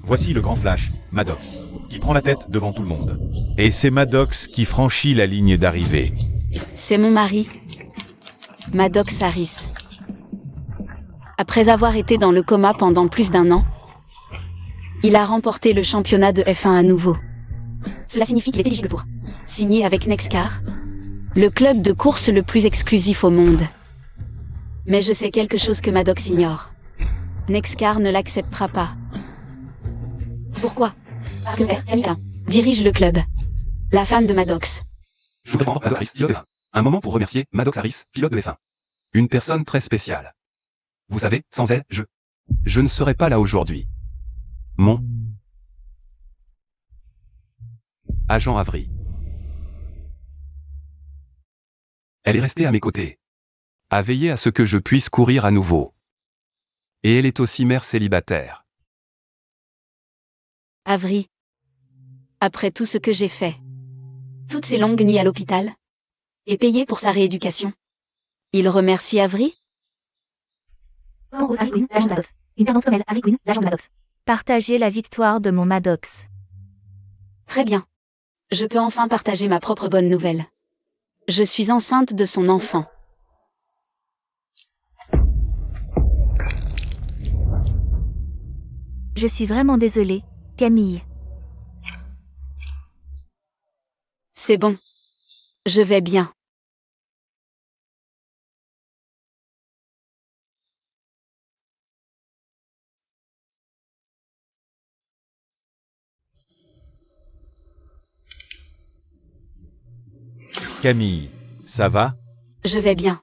Voici le grand Flash, Maddox, qui prend la tête devant tout le monde. Et c'est Maddox qui franchit la ligne d'arrivée. C'est mon mari, Maddox Harris. Après avoir été dans le coma pendant plus d'1 an, il a remporté le championnat de F1 à nouveau. Cela signifie qu'il est éligible pour signer avec NextCar, le club de course le plus exclusif au monde. Mais je sais quelque chose que Maddox ignore. NextCar ne l'acceptera pas. Pourquoi? Parce que Camilla dirige le club. La femme de Maddox. Je voudrais prendre Maddox Harris, pilote de F1. Un moment pour remercier Maddox Harris, pilote de F1. Une personne très spéciale. Vous savez, sans elle, je ne serais pas là aujourd'hui. Mon agent Avery. Elle est restée à mes côtés, à veiller à ce que je puisse courir à nouveau. Et elle est aussi mère célibataire. Avery. Après tout ce que j'ai fait, toutes ces longues nuits à l'hôpital, et payé pour sa rééducation, il remercie Avery? Avery Quinn, l'agent de Maddox. Une perdante comme elle, Avery Quinn, l'agent de Maddox. Partagez la victoire de mon Maddox. Très bien. Je peux enfin partager ma propre bonne nouvelle. Je suis enceinte de son enfant. Je suis vraiment désolée, Camille. C'est bon. Je vais bien. Camille, ça va? Je vais bien.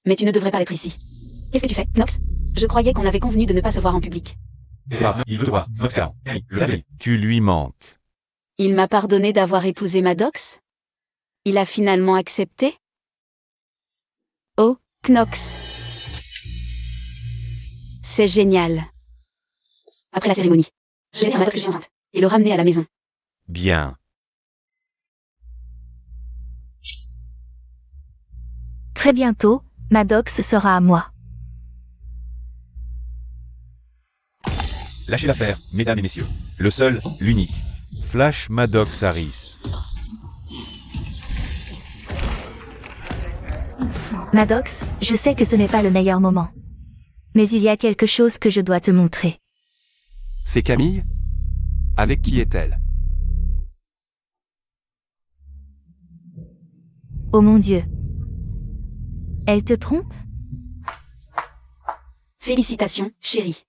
Mais tu ne devrais pas être ici. Qu'est-ce que tu fais, Knox? Je croyais qu'on avait convenu de ne pas se voir en public. Il veut te voir, Oscar. Tu lui manques. Il m'a pardonné d'avoir épousé Maddox? Il a finalement accepté? Oh, Knox. C'est génial. Après la cérémonie, je vais dire à Maddox que je suis enceinte et le ramener à la maison. Bien. Très bientôt, Maddox sera à moi. Lâchez l'affaire, mesdames et messieurs. Le seul, l'unique. Flash Maddox Harris. Maddox, je sais que ce n'est pas le meilleur moment. Mais il y a quelque chose que je dois te montrer. C'est Camille? Avec qui est-elle? Oh mon Dieu. Elle te trompe? Félicitations, chérie.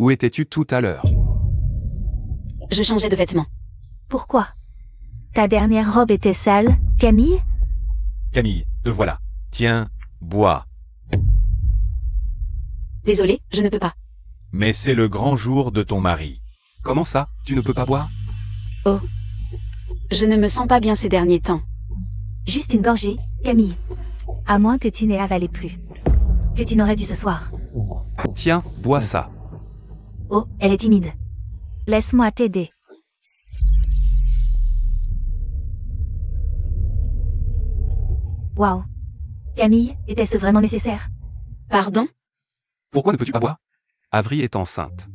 Où étais-tu tout à l'heure? Je changeais de vêtements. Pourquoi? Ta dernière robe était sale, Camille? Camille, te voilà. Tiens, bois. Désolée, je ne peux pas. Mais c'est le grand jour de ton mari. Comment ça, tu ne peux pas boire? Oh. Je ne me sens pas bien ces derniers temps. Juste une gorgée, Camille. À moins que tu n'aies avalé plus. Que tu n'aurais dû ce soir. Tiens, bois ça. Oh, elle est timide. Laisse-moi t'aider. Waouh. Camille, était-ce vraiment nécessaire? Pardon? Pourquoi ne peux-tu pas boire? Avery est enceinte.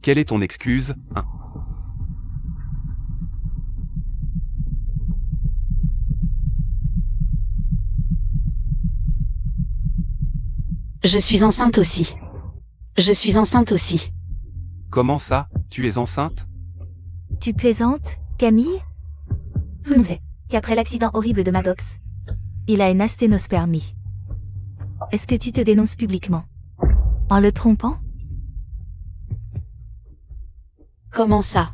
Quelle est ton excuse, hein? Je suis enceinte aussi. Je suis enceinte aussi. Comment ça, tu es enceinte? Tu plaisantes, Camille? Tout le monde sait qu'après l'accident horrible de Maddox, il a une asténospermie. Est-ce que tu te dénonces publiquement? En le trompant? Comment ça?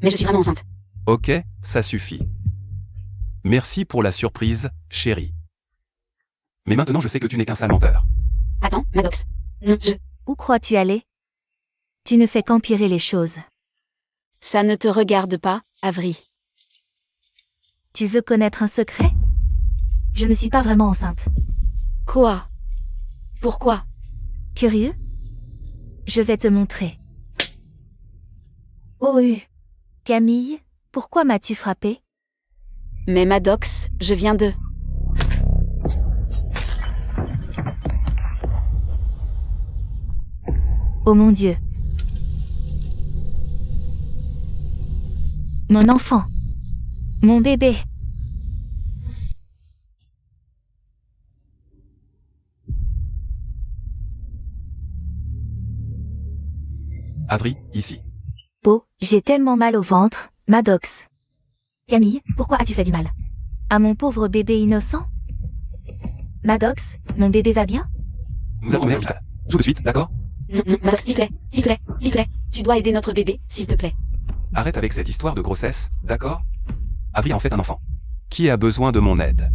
Mais je suis vraiment enceinte. Ok, ça suffit. Merci pour la surprise, chérie. Mais maintenant je sais que tu n'es qu'un sale menteur. Attends, Maddox. Non, Où crois-tu aller? Tu ne fais qu'empirer les choses. Ça ne te regarde pas, Avery. Tu veux connaître un secret? Je ne suis pas vraiment enceinte. Quoi? Pourquoi? Curieux? Je vais te montrer. Oh Camille, pourquoi m'as-tu frappé? Mais Maddox, je viens de... Oh mon Dieu. Mon enfant. Mon bébé. Avery, ici. Beau, j'ai tellement mal au ventre, Maddox. Camille, pourquoi as-tu fait du mal? À mon pauvre bébé innocent? Maddox, mon bébé va bien? Nous allons à l'hôpital. Tout de suite, d'accord? Non, non, Maddox, s'il te plaît, s'il te plaît, s'il te plaît. Tu dois aider notre bébé, s'il te plaît. Arrête avec cette histoire de grossesse, d'accord? Avery a en fait un enfant. Qui a besoin de mon aide?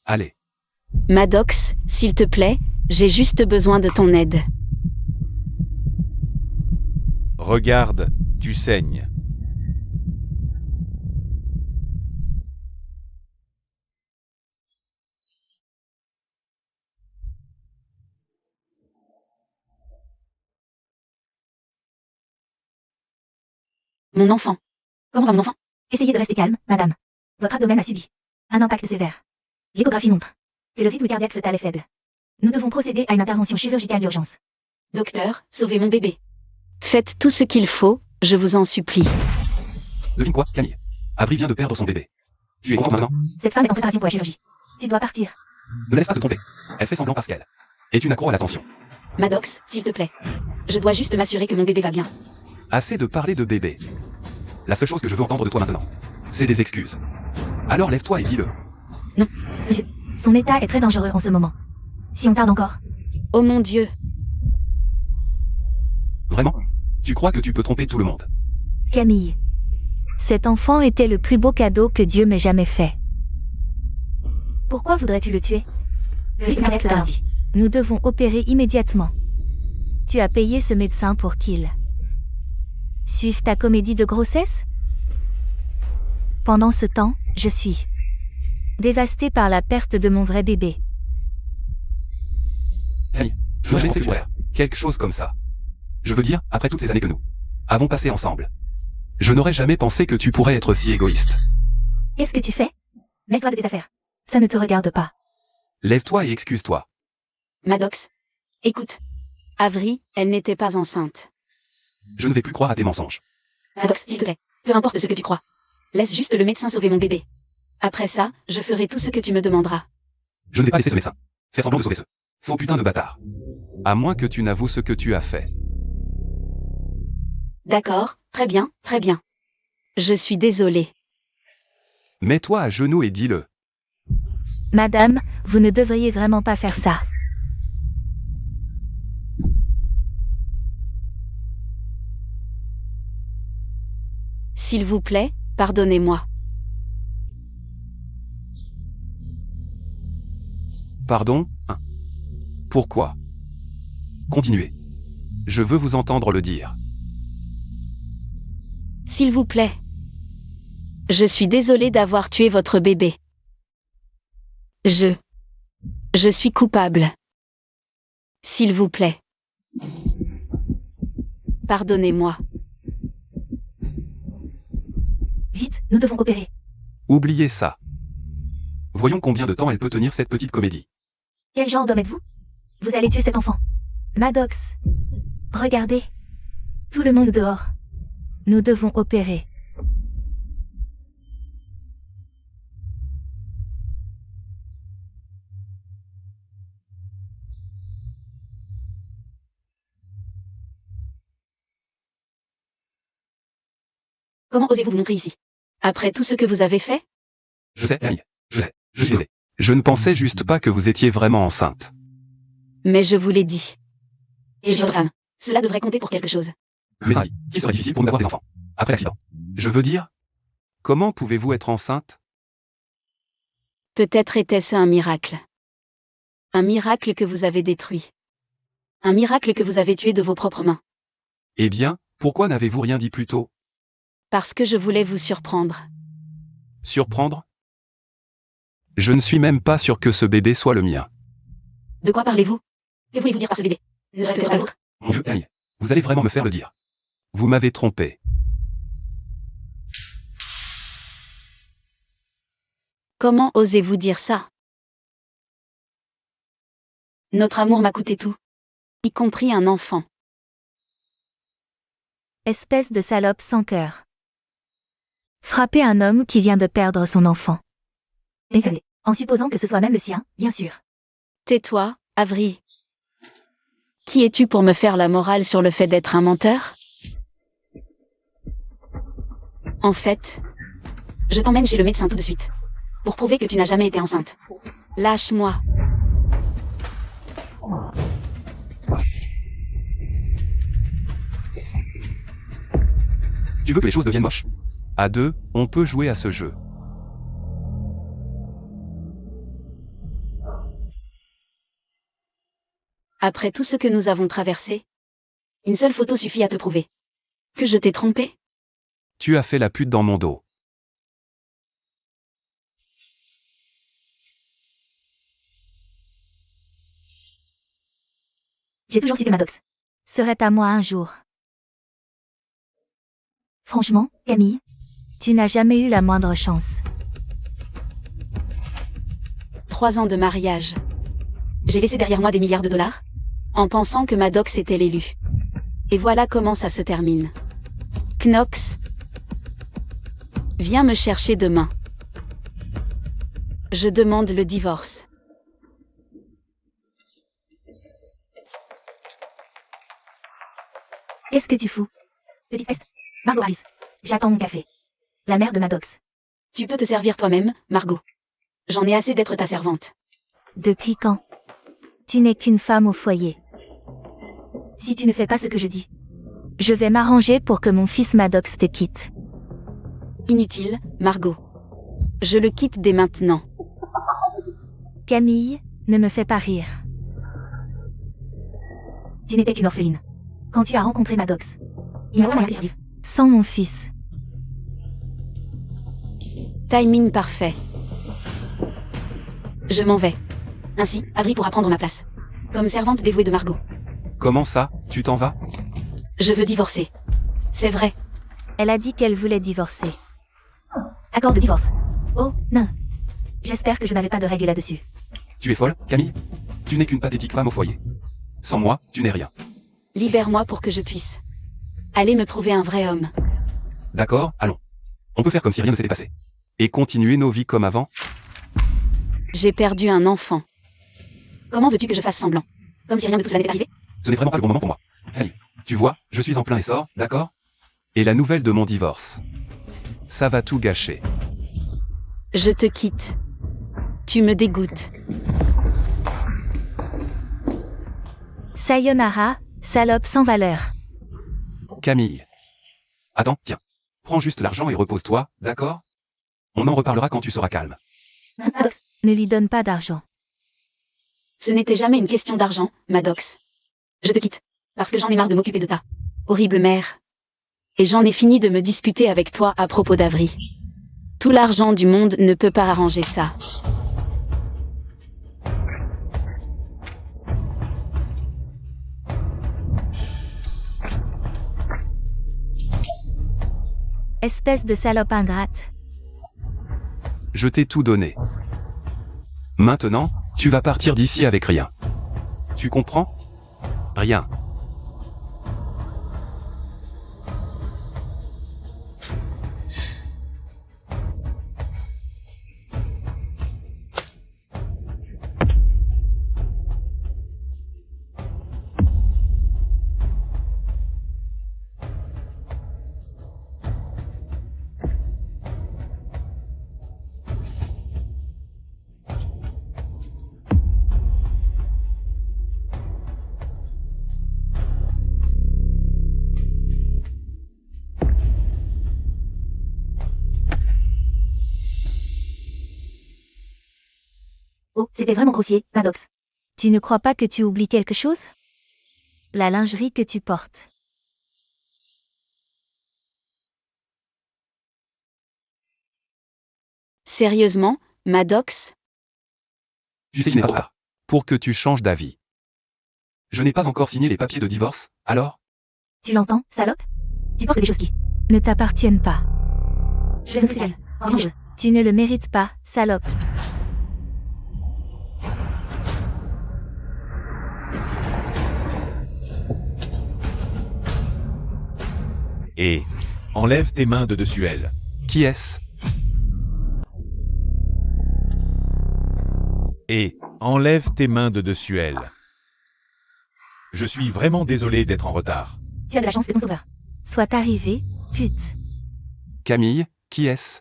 Allez. Maddox, s'il te plaît, j'ai juste besoin de ton aide. Regarde, tu saignes. Mon enfant. Comment va mon enfant? Essayez de rester calme, madame. Votre abdomen a subi un impact sévère. L'échographie montre que le rythme cardiaque fœtal est faible. Nous devons procéder à une intervention chirurgicale d'urgence. Docteur, sauvez mon bébé. Faites tout ce qu'il faut, je vous en supplie. Devine quoi, Camille? Avery vient de perdre son bébé. Tu es contente maintenant? Cette femme est en préparation pour la chirurgie. Tu dois partir. Ne laisse pas te tromper. Elle fait semblant parce qu'elle est une accro à l'attention. Maddox, s'il te plaît. Je dois juste m'assurer que mon bébé va bien. Assez de parler de bébé. La seule chose que je veux entendre de toi maintenant, c'est des excuses. Alors lève-toi et dis-le. Monsieur, son état est très dangereux en ce moment. Si on tarde encore, Oh mon Dieu. Vraiment? Tu crois que tu peux tromper tout le monde? Camille. Cet enfant était le plus beau cadeau que Dieu m'ait jamais fait. pourquoi voudrais-tu le tuer? Le rythme cardiaque fœtal ralentit. Nous devons opérer immédiatement. Tu as payé ce médecin pour qu'il suive ta comédie de grossesse? Pendant ce temps, je suis dévastée par la perte de mon vrai bébé. Camille, je vais essayer de faire quelque chose comme ça. Je veux dire, après toutes ces années que nous avons passées ensemble, je n'aurais jamais pensé que tu pourrais être si égoïste. Qu'est-ce que tu fais? Mêle-toi de tes affaires. Ça ne te regarde pas. Lève-toi et excuse-toi. Maddox. Écoute. Avery, elle n'était pas enceinte. Je ne vais plus croire à tes mensonges. Maddox, s'il te plaît. Peu importe ce que tu crois. Laisse juste le médecin sauver mon bébé. Après ça, je ferai tout ce que tu me demanderas. Je ne vais pas laisser ce médecin faire semblant de sauver ce faux putain de bâtard. À moins que tu n'avoues ce que tu as fait. D'accord, très bien, très bien. Je suis désolée. Mets-toi à genoux et dis-le. Madame, vous ne devriez vraiment pas faire ça. S'il vous plaît, pardonnez-moi. Pardon? Hein? Pourquoi? Continuez. Je veux vous entendre le dire. S'il vous plaît. Je suis désolée d'avoir tué votre bébé. Je suis coupable. S'il vous plaît. Pardonnez-moi. Vite, nous devons opérer. Oubliez ça. Voyons combien de temps elle peut tenir cette petite comédie. Quel genre d'homme êtes-vous? Vous allez tuer cet enfant. Maddox. Regardez. Tout le monde dehors. Nous devons opérer. Comment osez-vous vous montrer ici? Après tout ce que vous avez fait? Je sais, Camille. Je sais. Je suis désolé. Je ne pensais juste pas que vous étiez vraiment enceinte. Mais je vous l'ai dit. Et je drame. Cela devrait compter pour quelque chose. Mais ça dit, qu'il serait difficile pour nous d'avoir des enfants. Après l'accident. Je veux dire, comment pouvez-vous être enceinte? Peut-être était-ce un miracle. Un miracle que vous avez détruit. Un miracle que vous avez tué de vos propres mains. Eh bien, pourquoi n'avez-vous rien dit plus tôt? Parce que je voulais vous surprendre. Surprendre? Je ne suis même pas sûr que ce bébé soit le mien. De quoi parlez-vous? Que voulez-vous dire par ce bébé? Ne serait peut-être pas le vôtre? Mon Dieu, Camille, vous allez vraiment me faire le dire. Vous m'avez trompé. Comment osez-vous dire ça? Notre amour m'a coûté tout. Y compris un enfant. Espèce de salope sans cœur. Frapper un homme qui vient de perdre son enfant. Désolé. En supposant que ce soit même le sien, bien sûr. Tais-toi, Avery. Qui es-tu pour me faire la morale sur le fait d'être un menteur? En fait, je t'emmène chez le médecin tout de suite. Pour prouver que tu n'as jamais été enceinte. Lâche-moi. Tu veux que les choses deviennent moches? À deux, on peut jouer à ce jeu. Après tout ce que nous avons traversé, une seule photo suffit à te prouver que je t'ai trompé. Tu as fait la pute dans mon dos. J'ai toujours su que Maddox Serait à moi un jour. Franchement, Camille, Tu n'as jamais eu la moindre chance. 3 ans de mariage. J'ai laissé derrière moi des milliards de dollars, en pensant que Maddox était l'élu. Et voilà comment ça se termine. Knox, viens me chercher demain. Je demande le divorce. qu'est-ce que tu fous? Petite peste. Margot Harris. J'attends mon café. La mère de Maddox. Tu peux te servir toi-même, Margot. J'en ai assez d'être ta servante. Depuis quand? Tu n'es qu'une femme au foyer. Si tu ne fais pas ce que je dis. Je vais m'arranger pour que mon fils Maddox te quitte. Inutile, Margot. Je le quitte dès maintenant. Camille, ne me fais pas rire. Tu n'étais qu'une orpheline. Quand tu as rencontré Maddox. Il n'y a aucun moyen que j'y arrive. Sans mon fils. Timing parfait. Je m'en vais. Ainsi, Avery pourra prendre ma place. Comme servante dévouée de Margot. Comment ça, tu t'en vas? Je veux divorcer. C'est vrai. Elle a dit qu'elle voulait divorcer. Accord de divorce. Oh, non. J'espère que je n'avais pas de règles là-dessus. Tu es folle, Camille? Tu n'es qu'une pathétique femme au foyer. Sans moi, tu n'es rien. Libère-moi pour que je puisse aller me trouver un vrai homme. D'accord, allons. On peut faire comme si rien ne s'était passé. Et continuer nos vies comme avant? J'ai perdu un enfant. Comment veux-tu que je fasse semblant? Comme si rien de tout cela n'était arrivé? Ce n'est vraiment pas le bon moment pour moi. Hey, tu vois, je suis en plein essor, d'accord? Et la nouvelle de mon divorce. Ça va tout gâcher. Je te quitte. Tu me dégoûtes. Sayonara, salope sans valeur. Camille. Attends, tiens. Prends juste l'argent et repose-toi, d'accord? On en reparlera quand tu seras calme. Maddox. Ne lui donne pas d'argent. Ce n'était jamais une question d'argent, Maddox. Je te quitte, parce que j'en ai marre de m'occuper de ta horrible mère. Et j'en ai fini de me disputer avec toi à propos d'Avery. Tout l'argent du monde ne peut pas arranger ça. Espèce de salope ingrate. Je t'ai tout donné. Maintenant, tu vas partir d'ici avec rien. Tu comprends? Rien. Oh, c'était vraiment grossier, Maddox. Tu ne crois pas que tu oublies quelque chose? La lingerie que tu portes. Sérieusement, Maddox? Tu sais qu'il n'est pas trop tard. Pour que tu changes d'avis. Je n'ai pas encore signé les papiers de divorce, alors? Tu l'entends, salope? Tu portes des choses qui Ne t'appartiennent pas. Je ne vous signale. Revancheuse. Tu ne le mérites pas, salope. Et enlève tes mains de dessus elle. Qui est-ce? Et enlève tes mains de dessus elle. Je suis vraiment désolé d'être en retard. Tu as de la chance que ton sauveur Soit arrivé, pute. Camille, qui est-ce?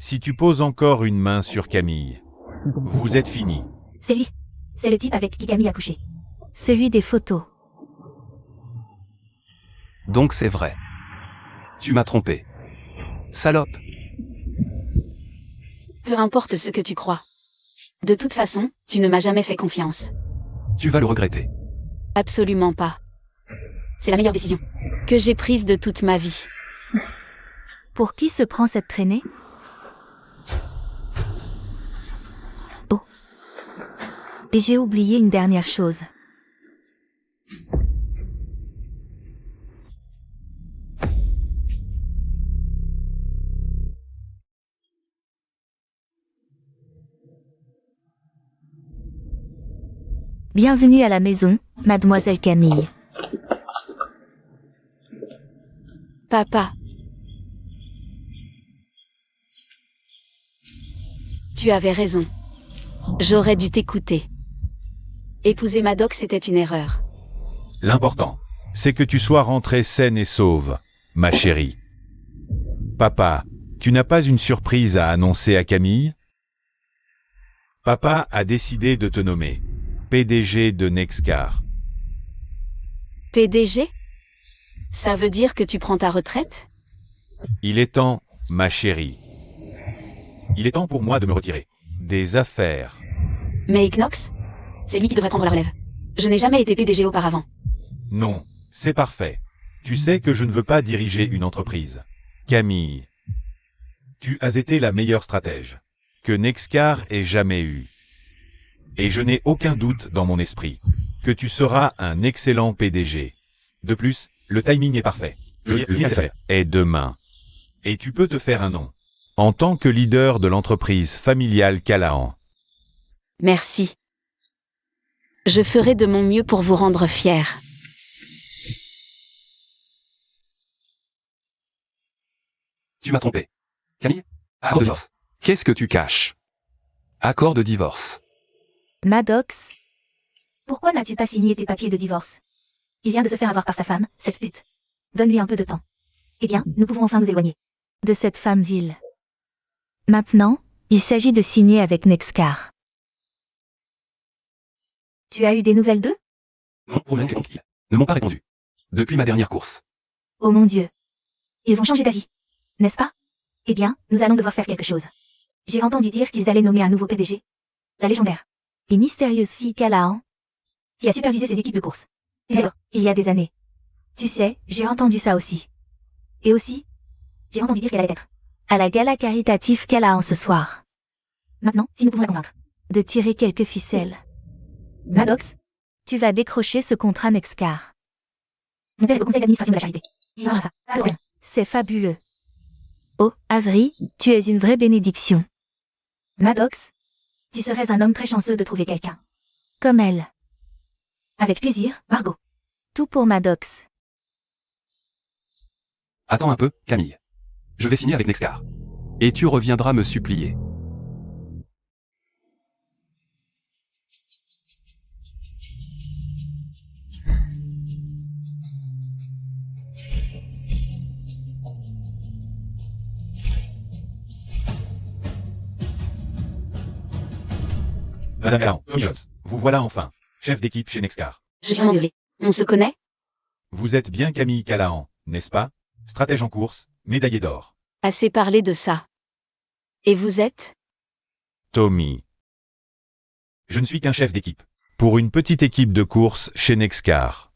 Si tu poses encore une main sur Camille, vous êtes fini. C'est lui. C'est le type avec qui Camille a couché. Celui des photos. Donc c'est vrai. Tu m'as trompé. Salope. Peu importe ce que tu crois. De toute façon, tu ne m'as jamais fait confiance. Tu vas le regretter. Absolument pas. C'est la meilleure décision que j'ai prise de toute ma vie. Pour qui se prend cette traînée? Oh. Et j'ai oublié une dernière chose. Bienvenue à la maison, mademoiselle Camille. Papa. Tu avais raison. J'aurais dû t'écouter. Épouser Maddox était une erreur. L'important, c'est que tu sois rentrée saine et sauve, ma chérie. Papa, tu n'as pas une surprise à annoncer à Camille? Papa a décidé de te nommer PDG de Nexcar. PDG? Ça veut dire que tu prends ta retraite? Il est temps, ma chérie. Il est temps pour moi de me retirer des affaires. Mais Knox? C'est lui qui devrait prendre la relève. Je n'ai jamais été PDG auparavant. Non, c'est parfait. Tu sais que je ne veux pas diriger une entreprise. Camille, tu as été la meilleure stratège que Nexcar ait jamais eue. Et je n'ai aucun doute dans mon esprit que tu seras un excellent PDG. De plus, le timing est parfait. Le lien d'affaires est demain. Et tu peux te faire un nom en tant que leader de l'entreprise familiale Callahan. Merci. Je ferai de mon mieux pour vous rendre fiers. Tu m'as trompé. Camille? Accord de divorce. Qu'est-ce que tu caches? Accord de divorce. Maddox, Pourquoi n'as-tu pas signé tes papiers de divorce? Il vient de se faire avoir par sa femme, cette pute. Donne-lui un peu de temps. Eh bien, nous pouvons enfin nous éloigner. de cette femme vile. Maintenant, il s'agit de signer avec Nexcar. Tu as eu des nouvelles d'eux? Non, pour l'instant, tranquille. Ne m'ont pas répondu. Depuis ma dernière course. Oh mon Dieu. Ils vont changer d'avis. N'est-ce pas? Eh bien, nous allons devoir faire quelque chose. J'ai entendu dire qu'ils allaient nommer un nouveau PDG. La légendaire. Et mystérieuse fille Callahan, Qui a supervisé ses équipes de course. il y a des années. Tu sais, j'ai entendu ça aussi. Et aussi, j'ai entendu dire qu'elle allait être. À la gala caritative Callahan ce soir. Maintenant, si nous pouvons la convaincre. De tirer quelques ficelles. Maddox, Tu vas décrocher ce contrat Nexcar. mon père est au conseil d'administration de la charité. Il fera ça. Pas de problème. C'est fabuleux. Oh, Avery, tu es une vraie bénédiction. Maddox, tu serais un homme très chanceux de trouver quelqu'un. Comme elle. Avec plaisir, Margot. Tout pour Maddox. Attends un peu, Camille. Je vais signer avec Nexcar. Et tu reviendras me supplier. Madame Callahan, Tommy Jones, vous voilà enfin, chef d'équipe chez Nexcar. Je suis désolée. On se connaît? Vous êtes bien Camille Callahan, n'est-ce pas? Stratège en course, médaillé d'or. Assez parlé de ça. Et vous êtes? Tommy. Je ne suis qu'un chef d'équipe. Pour une petite équipe de course chez Nexcar.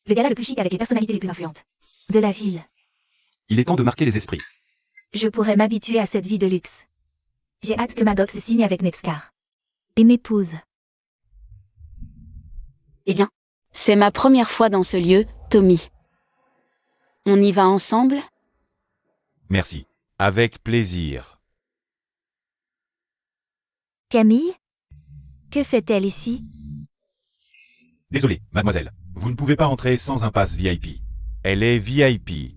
Le gala le plus chic avec les personnalités les plus influentes. De la ville. Il est temps de marquer les esprits. Je pourrais m'habituer à cette vie de luxe. J'ai hâte que Maddox signe avec Nexcar. Et m'épouse. Eh bien, c'est ma première fois dans ce lieu, Tommy. On y va ensemble? Merci. Avec plaisir. Camille? Que fait-elle ici? Désolé, mademoiselle. Vous ne pouvez pas entrer sans un pass VIP. Elle est VIP.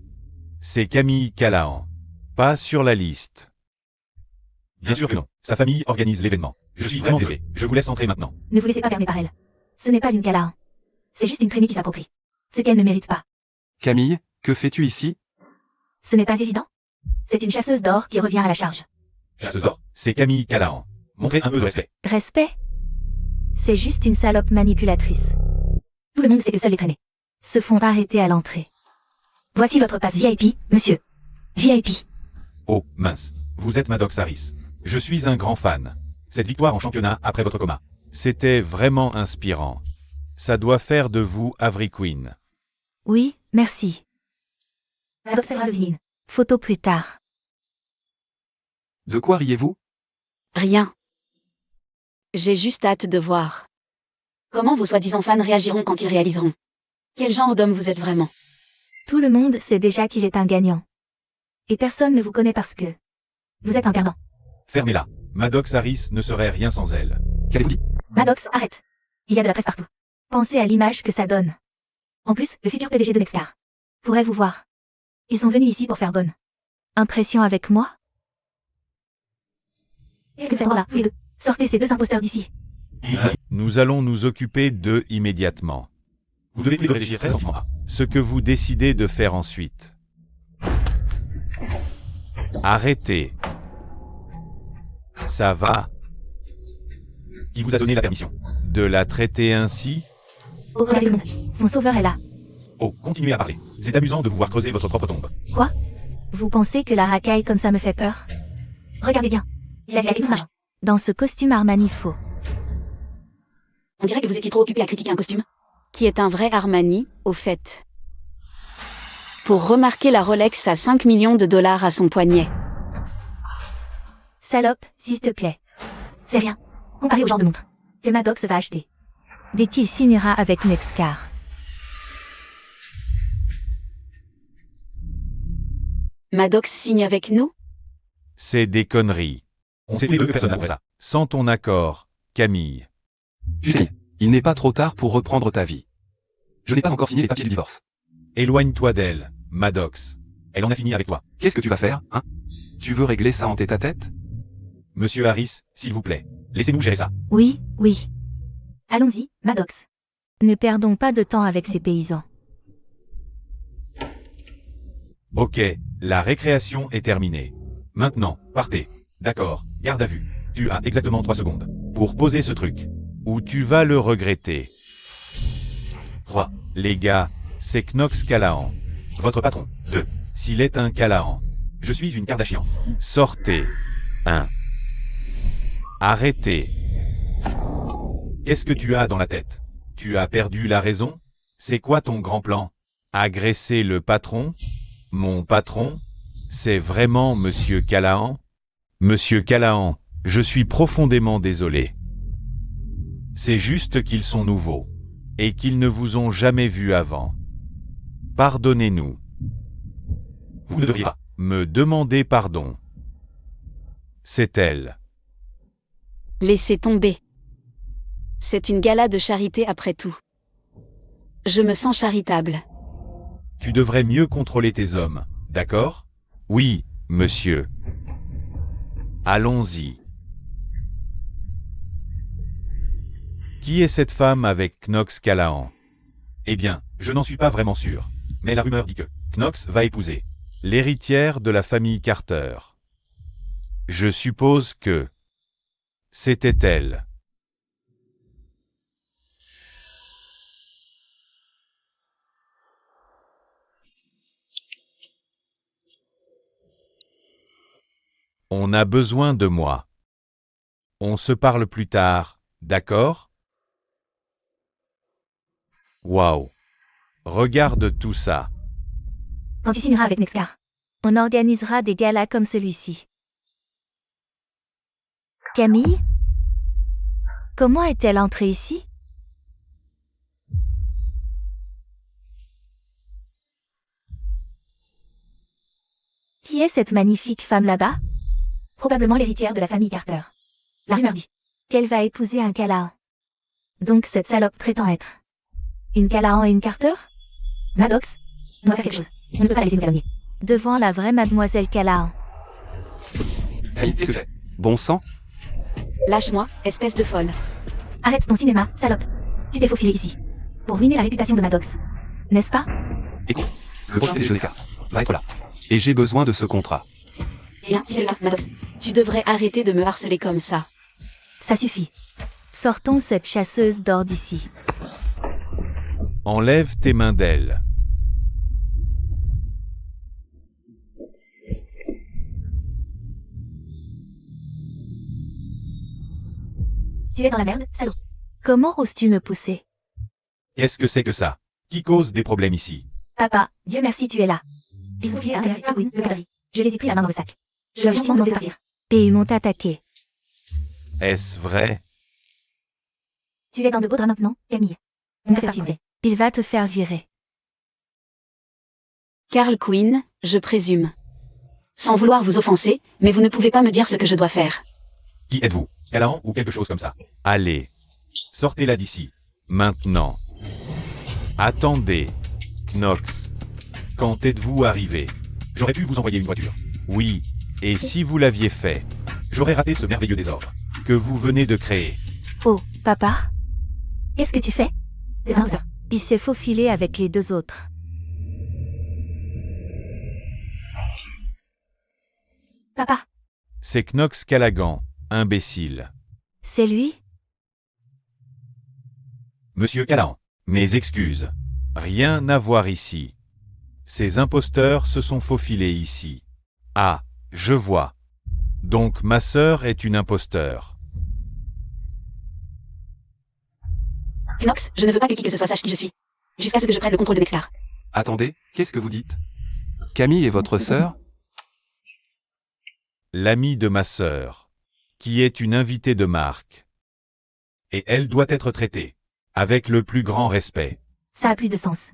C'est Camille Callahan. Pas sur la liste. Bien sûr que non. Sa famille organise l'événement. Je suis vraiment désolé. Je vous laisse entrer maintenant. Ne vous laissez pas berner par elle. Ce n'est pas une Callahan. C'est juste une traînée qui s'approprie. Ce qu'elle ne mérite pas. Camille, que fais-tu ici? Ce n'est pas évident. C'est une chasseuse d'or qui revient à la charge. Chasseuse d'or, c'est Camille Callahan. Montrez un peu de respect. Respect? C'est juste une salope manipulatrice. Tout le monde sait que seuls les traînées Se font arrêter à l'entrée. Voici votre passe VIP, monsieur. VIP. Oh, mince. Vous êtes Maddox Harris. Je suis un grand fan. Cette victoire en championnat après votre coma. C'était vraiment inspirant. Ça doit faire de vous Avery Queen. Oui, merci. Maddox Harris. Photo plus tard. De quoi riez-vous? Rien. J'ai juste hâte de voir. Comment vos soi-disant fans réagiront quand ils réaliseront? Quel genre d'homme vous êtes vraiment? Tout le monde sait déjà qu'il est un gagnant. Et personne ne vous connaît parce que... Vous êtes un perdant. Fermez-la. Maddox Harris ne serait rien sans elle. Qu'avez-vous dit? Maddox, arrête. Il y a de la presse partout. Pensez à l'image que ça donne. En plus, le futur PDG de Nexcar Pourrais vous voir. Ils sont venus ici pour faire bonne. Impression avec moi? Qu'est-ce que vous faites là, tous les deux? Sortez ces deux imposteurs d'ici. Nous allons nous occuper d'eux immédiatement. Vous devez réfléchir très lentement à ce que vous décidez de faire ensuite. Arrêtez. Ça va. Qui vous a donné la permission de la traiter ainsi? Oh, regardez le monde. Son sauveur est là. Oh, continuez à parler. C'est amusant de vous voir creuser votre propre tombe. Quoi? Vous pensez que la racaille comme ça me fait peur? Regardez bien. Il a gagné tout son argent. Dans ce costume Armani faux. On dirait que vous étiez trop occupé à critiquer un costume. Qui est un vrai Armani, au fait. Pour remarquer la Rolex à 5 millions de dollars à son poignet. Salope, s'il te plaît. C'est rien. Comparé au genre de montre que Maddox va acheter. Dès qu'il signera avec Nexcar. Maddox signe avec nous? C'est des conneries. On sait que personne n'a fait ça. Sans ton accord, Camille. Tu sais, il n'est pas trop tard pour reprendre ta vie. Je n'ai pas encore signé les papiers du divorce. Éloigne-toi d'elle, Maddox. Elle en a fini avec toi. Qu'est-ce que tu vas faire, hein? Tu veux régler ça en tête-à-tête? Monsieur Harris, s'il vous plaît. Laissez-nous gérer ça. Oui, oui. Allons-y, Maddox. Ne perdons pas de temps avec ces paysans. Ok, la récréation est terminée. Maintenant, partez. D'accord, garde à vue. Tu as exactement 3 secondes pour poser ce truc. Ou tu vas le regretter. 3. Les gars, c'est Knox Callahan. Votre patron. 2. S'il est un Callahan. Je suis une Kardashian. Sortez. 1. Arrêtez. Qu'est-ce que tu as dans la tête? Tu as perdu la raison? C'est quoi ton grand plan? Agresser le patron? Mon patron? C'est vraiment Monsieur Callahan? Monsieur Callahan, je suis profondément désolé. C'est juste qu'ils sont nouveaux. Et qu'ils ne vous ont jamais vu avant. Pardonnez-nous. Vous ne devriez pas me demander pardon. C'est elle. Laissez tomber. C'est une gala de charité après tout. Je me sens charitable. Tu devrais mieux contrôler tes hommes, d'accord? Oui, monsieur. Allons-y. Qui est cette femme avec Knox Callahan? Eh bien, je n'en suis pas vraiment sûr. Mais la rumeur dit que Knox va épouser l'héritière de la famille Carter. Je suppose que c'était elle. On a besoin de moi. On se parle plus tard, d'accord? Waouh! Regarde tout ça. Quand tu signeras avec Nexcar, On organisera des galas comme celui-ci. Camille? Comment est-elle entrée ici? Qui est cette magnifique femme là-bas? probablement l'héritière de la famille Carter. La rumeur dit Qu'elle va épouser un Callahan. Donc cette salope prétend être Une Callahan et une Carter? Maddox, on doit faire quelque chose. On ne peut pas la laisser nous calomnier. Devant la vraie mademoiselle Callahan. Camille, qu'est-ce que c'est? Bon sang? Lâche-moi, espèce de folle. Arrête ton cinéma, salope. Tu t'es faufilé ici. Pour ruiner la réputation de Maddox. N'est-ce pas? Écoute, le prochain déjeuner va être là. Et j'ai besoin de ce contrat. Bien, c'est là, Maddox. Tu devrais arrêter de me harceler comme ça. Ça suffit. Sortons cette chasseuse d'or d'ici. Enlève tes mains d'elle. Tu es dans la merde, salaud. Comment oses-tu me pousser? Qu'est-ce que c'est que ça? Qui cause des problèmes ici? Papa, Dieu merci tu es là. Ils sont filés à l'intérieur, oui, le cadavre. Je les ai pris la main dans le sac. Je leur ai gentiment demandé de partir. Et ils m'ont attaqué. Est-ce vrai? Tu es dans de beaux draps maintenant, Camille. On fait partie de ces. Il va te faire virer. Carl Quinn, je présume. Sans vouloir vous offenser, mais vous ne pouvez pas me dire ce que je dois faire. Qui êtes-vous? Callahan ou quelque chose comme ça? Allez. Sortez-la d'ici. Maintenant. Attendez. Knox. Quand êtes-vous arrivé? J'aurais pu vous envoyer une voiture. Oui. Et si vous l'aviez fait, j'aurais raté ce merveilleux désordre que vous venez de créer. Oh, papa? Qu'est-ce que tu fais? C'est un sœur. Il s'est faufilé avec les deux autres. Papa, C'est Knox Callaghan, imbécile. C'est lui? Monsieur Callahan, mes excuses. Rien à voir ici. Ces imposteurs se sont faufilés ici. Ah, je vois. Donc ma sœur est une imposteur. Knox, je ne veux pas que qui que ce soit sache qui je suis. Jusqu'à ce que je prenne le contrôle de Nextar. Attendez, qu'est-ce que vous dites? Camille est votre sœur? L'amie de ma sœur, qui est une invitée de marque. Et elle doit être traitée avec le plus grand respect. ça a plus de sens.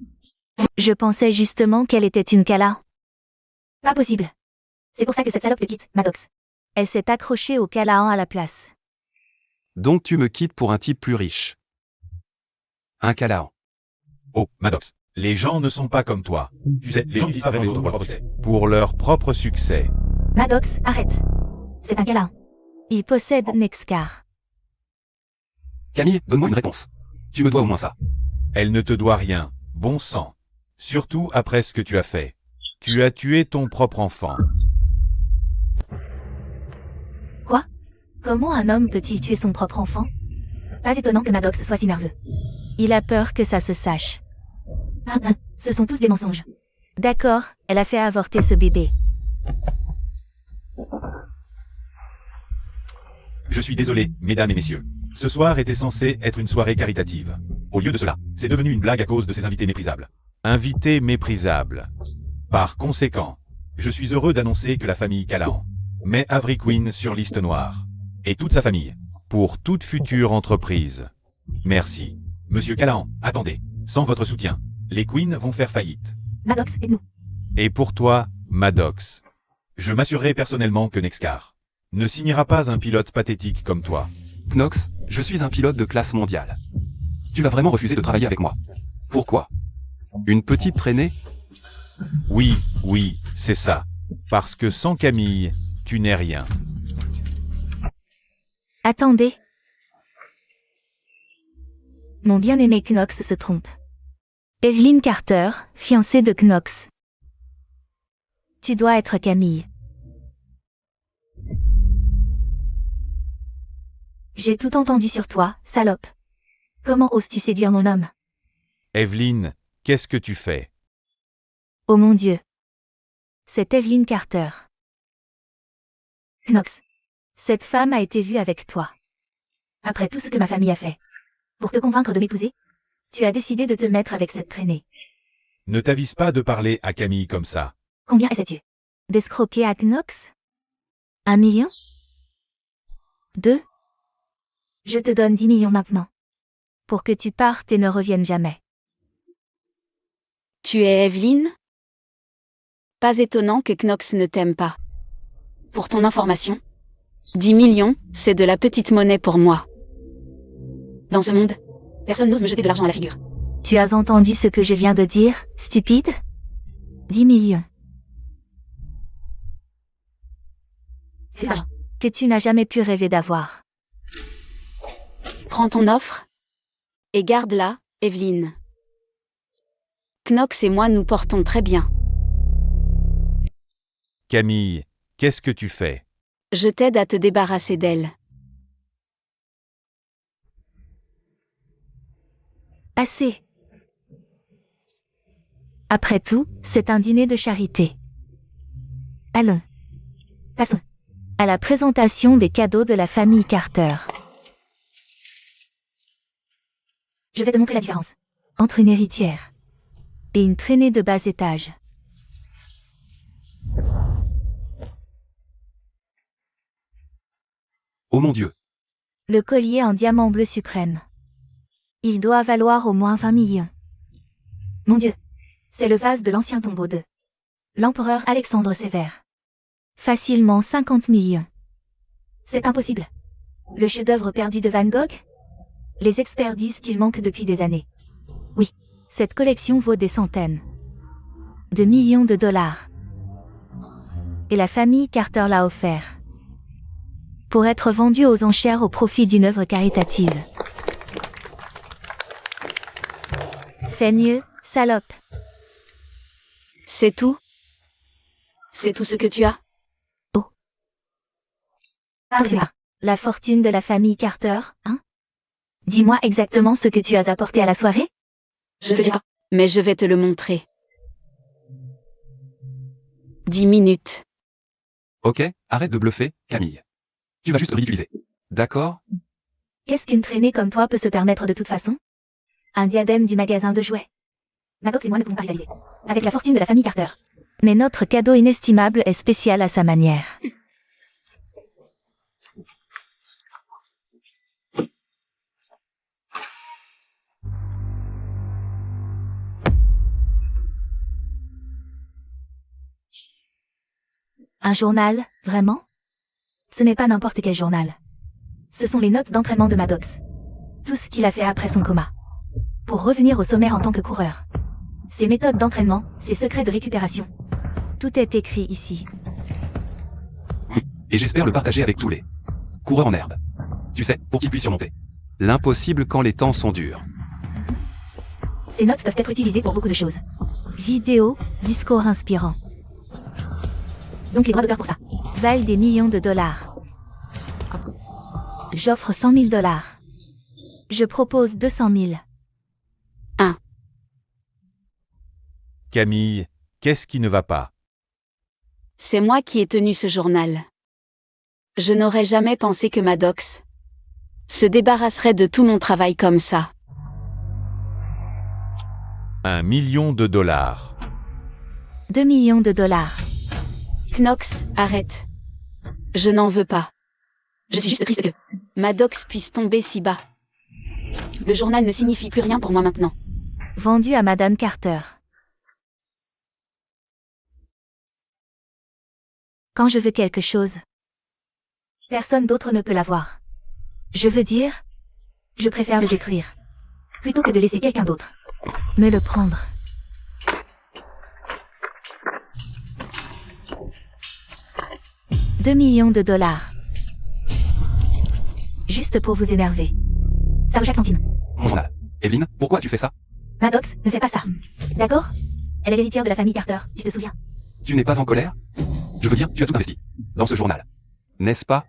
Je pensais justement qu'elle était une Callahan. Pas possible. C'est pour ça que cette salope te quitte, Maddox. Elle s'est accrochée au Callahan à la place. Donc tu me quittes pour un type plus riche. Un Callahan. Oh, Maddox, les gens ne sont pas comme toi. Tu sais, les gens disent pas vers les autres pour leur propre succès. Maddox, arrête. C'est un Callahan. Il possède Nexcar. Camille, donne-moi une réponse. Tu me dois au moins ça. Elle ne te doit rien, bon sang. Surtout après ce que tu as fait. Tu as tué ton propre enfant. Quoi? Comment un homme peut-il tuer son propre enfant? Pas étonnant que Maddox soit si nerveux. Il a peur que ça se sache. Ce sont tous des mensonges. D'accord, elle a fait avorter ce bébé. Je suis désolé, mesdames et messieurs. Ce soir était censé être une soirée caritative. Au lieu de cela, c'est devenu une blague à cause de ces invités méprisables. Invités méprisables. Par conséquent, je suis heureux d'annoncer que la famille Callahan met Avery Quinn sur liste noire. Et toute sa famille. Pour toute future entreprise. Merci. Monsieur Callahan, attendez. Sans votre soutien, les Quinn vont faire faillite. Maddox, aide-nous. Et pour toi, Maddox, je m'assurerai personnellement que Nexcar ne signera pas un pilote pathétique comme toi. Knox, je suis un pilote de classe mondiale. Tu vas vraiment refuser de travailler avec moi. Pourquoi? Une petite traînée? Oui, c'est ça. Parce que sans Camille, tu n'es rien. Attendez. Mon bien-aimé Knox se trompe. Evelyn Carter, fiancée de Knox. Tu dois être Camille. J'ai tout entendu sur toi, salope. Comment oses-tu séduire mon homme? Evelyn, qu'est-ce que tu fais? Oh mon Dieu. C'est Evelyn Carter. Knox, Cette femme a été vue avec toi. après tout ce que ma famille a fait. Pour te convaincre de m'épouser, tu as décidé de te mettre avec cette traînée. Ne t'avise pas de parler à Camille comme ça. Combien essaies-tu? D'escroquer à Knox? 1 million? 2? Je te donne 10 millions maintenant. Pour que tu partes et ne reviennes jamais. Tu es Evelyn? Pas étonnant que Knox ne t'aime pas. Pour ton information, 10 millions, c'est de la petite monnaie pour moi. Dans ce monde, personne n'ose me jeter de l'argent à la figure. Tu as entendu ce que je viens de dire, stupide? 10 millions. C'est ça. Que tu n'as jamais pu rêver d'avoir. Prends ton offre et garde-la, Evelyne. Knox et moi nous portons très bien. Camille, qu'est-ce que tu fais? Je t'aide à te débarrasser d'elle. Assez. Après tout, c'est un dîner de charité. Allons. Passons. À la présentation des cadeaux de la famille Carter. Je vais te montrer la différence. Entre une héritière et une traînée de bas étage. Oh mon Dieu. Le collier en diamant bleu suprême. Il doit valoir au moins 20 millions. Mon Dieu. C'est le vase de l'ancien tombeau de l'empereur Alexandre Sévère. Facilement 50 millions. C'est impossible. Le chef-d'œuvre perdu de Van Gogh? Les experts disent qu'il manque depuis des années. Cette collection vaut des centaines de millions de dollars. Et la famille Carter l'a offert. Pour être vendu aux enchères au profit d'une œuvre caritative. Fais mieux, salope. C'est tout? C'est tout ce que tu as? Ah, c'est là. La fortune de la famille Carter, hein? Dis-moi exactement ce que tu as apporté à la soirée? Je te dirai, mais je vais te le montrer. 10 minutes. Ok, arrête de bluffer, Camille. Tu vas juste ridiculiser. D'accord? Qu'est-ce qu'une traînée comme toi peut se permettre de toute façon? Un diadème du magasin de jouets. Maddox et moi ne pouvons pas rivaliser. Avec la fortune de la famille Carter. Mais notre cadeau inestimable est spécial à sa manière. Un journal, vraiment? Ce n'est pas n'importe quel journal. Ce sont les notes d'entraînement de Maddox. Tout ce qu'il a fait après son coma. Pour revenir au sommet en tant que coureur. Ses méthodes d'entraînement, ses secrets de récupération. Tout est écrit ici. Et j'espère le partager avec tous les coureurs en herbe. Tu sais, pour qu'ils puissent surmonter l'impossible quand les temps sont durs. Ces notes peuvent être utilisées pour beaucoup de choses. Vidéo, discours inspirant. Donc les droits d'auteur pour ça. Valent des millions de dollars. J'offre 100 000 dollars. Je propose 200 000. Camille, qu'est-ce qui ne va pas? C'est moi qui ai tenu ce journal. Je n'aurais jamais pensé que Maddox se débarrasserait de tout mon travail comme ça. 1 million de dollars. 2 millions de dollars. Knox, arrête. Je n'en veux pas. Je suis juste triste que Maddox puisse tomber si bas. Le journal ne signifie plus rien pour moi maintenant. Vendu à Madame Carter. Quand je veux quelque chose, personne d'autre ne peut l'avoir. Je veux dire, je préfère le détruire. Plutôt que de laisser quelqu'un d'autre me le prendre. $2 millions. Juste pour vous énerver. Ça vaut chaque centime. Mon journal. Evelyne, pourquoi tu fais ça? Maddox, ne fais pas ça. D'accord? Elle est l'héritière de la famille Carter, tu te souviens? Tu n'es pas en colère? Je veux dire, tu as tout investi dans ce journal. N'est-ce pas?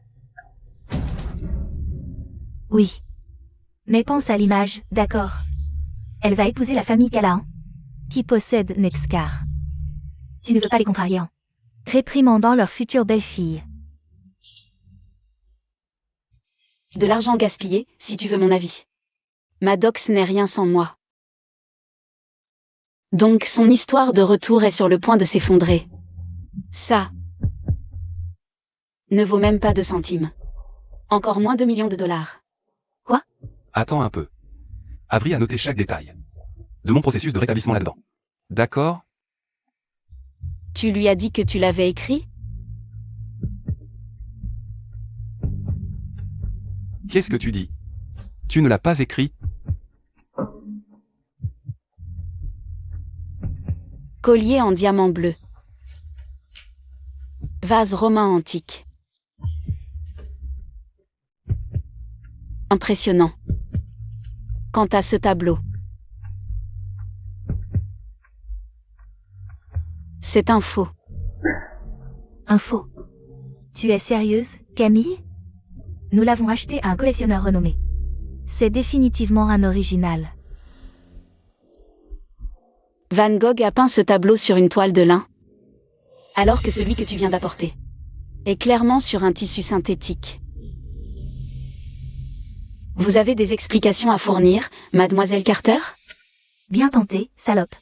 Oui. Mais pense à l'image, d'accord? Elle va épouser la famille Callahan, Qui possède Nexcar. tu ne veux pas les contrarier en Réprimandant leur future belle-fille. De l'argent gaspillé, si tu veux mon avis. Maddox n'est rien sans moi. Donc son histoire de retour est sur le point de s'effondrer. Ça ne vaut même pas 2 centimes. Encore moins 2 millions de dollars. Attends un peu. Avery a noté chaque détail de mon processus de rétablissement là-dedans. D'accord? Tu lui as dit que tu l'avais écrit? Qu'est-ce que tu dis? Tu ne l'as pas écrit? Collier en diamant bleu. Vase romain antique. Impressionnant. Quant à ce tableau, c'est un faux. Un faux. Tu es sérieuse, Camille? Nous l'avons acheté à un collectionneur renommé. C'est définitivement un original. Van Gogh a peint ce tableau sur une toile de lin, alors que celui que tu viens d'apporter est clairement sur un tissu synthétique. Vous avez des explications à fournir, mademoiselle Carter? Bien tenté, salope.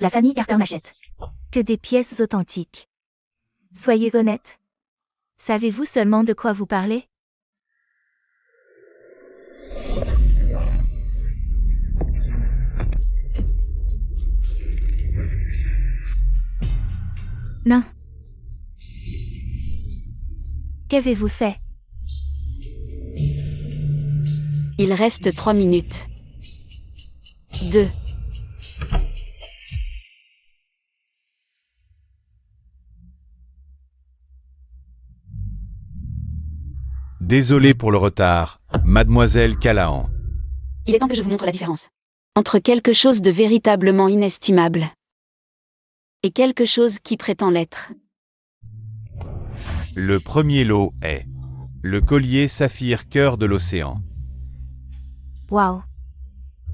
La famille Carter n'achète que des pièces authentiques. Soyez honnête. Savez-vous seulement de quoi vous parlez? Non. Qu'avez-vous fait? Il reste 3 minutes. 2. Désolé pour le retard, mademoiselle Callahan. Il est temps que je vous montre la différence entre quelque chose de véritablement inestimable et quelque chose qui prétend l'être. Le premier lot est le collier saphir cœur de l'océan. Waouh.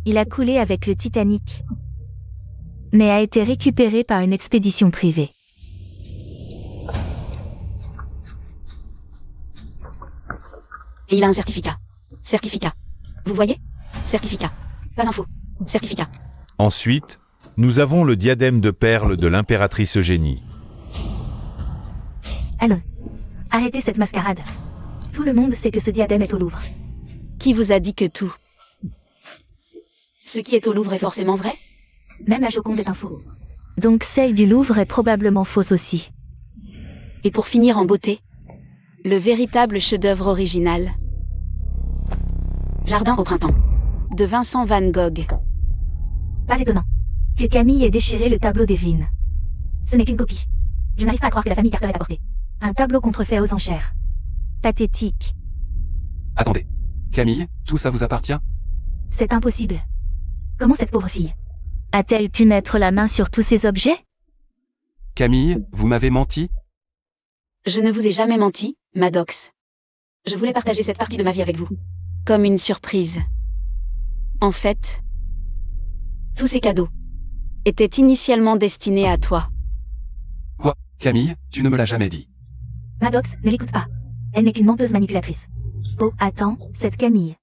Il a coulé avec le Titanic, mais a été récupéré par une expédition privée. Et il a un certificat. Certificat. Vous voyez? Certificat. Pas un faux. Certificat. Ensuite, nous avons le diadème de perles de l'impératrice Eugénie. Allons. Arrêtez cette mascarade. Tout le monde sait que ce diadème est au Louvre. Qui vous a dit que tout ce qui est au Louvre est forcément vrai? Même la Joconde est un faux. Donc celle du Louvre est probablement fausse aussi. Et pour finir en beauté, le véritable chef-d'œuvre original. Jardin au printemps. De Vincent Van Gogh. Pas étonnant que Camille ait déchiré le tableau d'Evelyne. Ce n'est qu'une copie. Je n'arrive pas à croire que la famille Carter ait apporté un tableau contrefait aux enchères. Pathétique. Attendez. Camille, tout ça vous appartient? C'est impossible. Comment cette pauvre fille a-t-elle pu mettre la main sur tous ces objets? Camille, vous m'avez menti? Je ne vous ai jamais menti, Maddox. Je voulais partager cette partie de ma vie avec vous. Comme une surprise. En fait, tous ces cadeaux étaient initialement destinés à toi. Quoi? Camille, tu ne me l'as jamais dit. Maddox, ne l'écoute pas. Elle n'est qu'une menteuse manipulatrice. Oh, attends, cette Camille.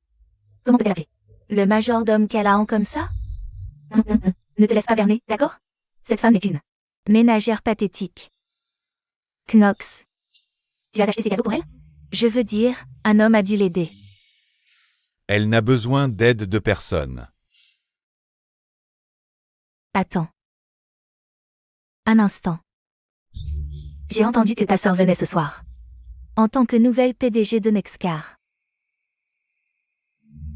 Comment peut-elle appeler le majordome Callahan comme ça? Ne te laisse pas berner, d'accord? Cette femme n'est qu'une ménagère pathétique. Knox. Tu as acheté ces cadeaux pour elle? Je veux dire, un homme a dû l'aider. Elle n'a besoin d'aide de personne. Attends. Un instant. J'ai entendu que ta sœur venait ce soir. En tant que nouvelle PDG de Nexcar.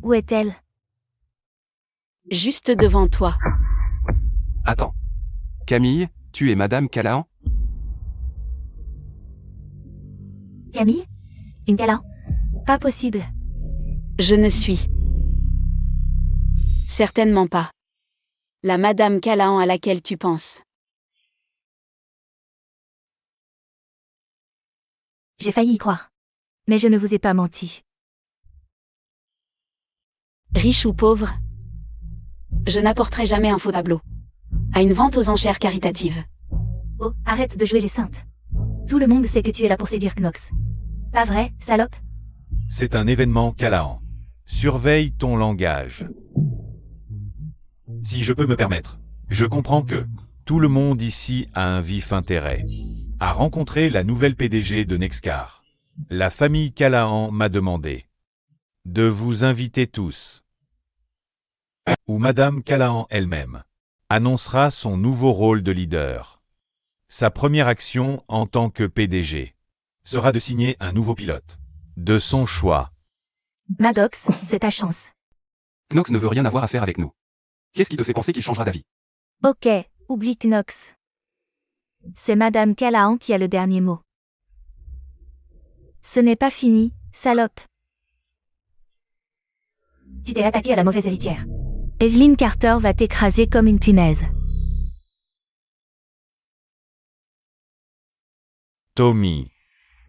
Où est-elle? Juste devant toi. Attends. Camille, tu es Madame Callahan? Camille? Une Callahan? Pas possible. Je ne suis certainement pas la Madame Callahan à laquelle tu penses. J'ai failli y croire. Mais je ne vous ai pas menti. Riche ou pauvre, je n'apporterai jamais un faux tableau à une vente aux enchères caritatives. Oh, arrête de jouer les saintes. Tout le monde sait que tu es là pour séduire Knox. Pas vrai, salope? C'est un événement Callahan. Surveille ton langage. Si je peux me permettre, je comprends que tout le monde ici a un vif intérêt à rencontrer la nouvelle PDG de Nexcar. La famille Callahan m'a demandé de vous inviter tous. Ou Madame Callahan elle-même annoncera son nouveau rôle de leader. Sa première action en tant que PDG sera de signer un nouveau pilote de son choix. Maddox, c'est ta chance. Knox ne veut rien avoir à faire avec nous. Qu'est-ce qui te fait penser qu'il changera d'avis? Ok, Oublie Knox. C'est Madame Callahan qui a le dernier mot. Ce n'est pas fini, salope. Tu t'es attaqué à la mauvaise héritière. Evelyn Carter va t'écraser comme une punaise. Tommy.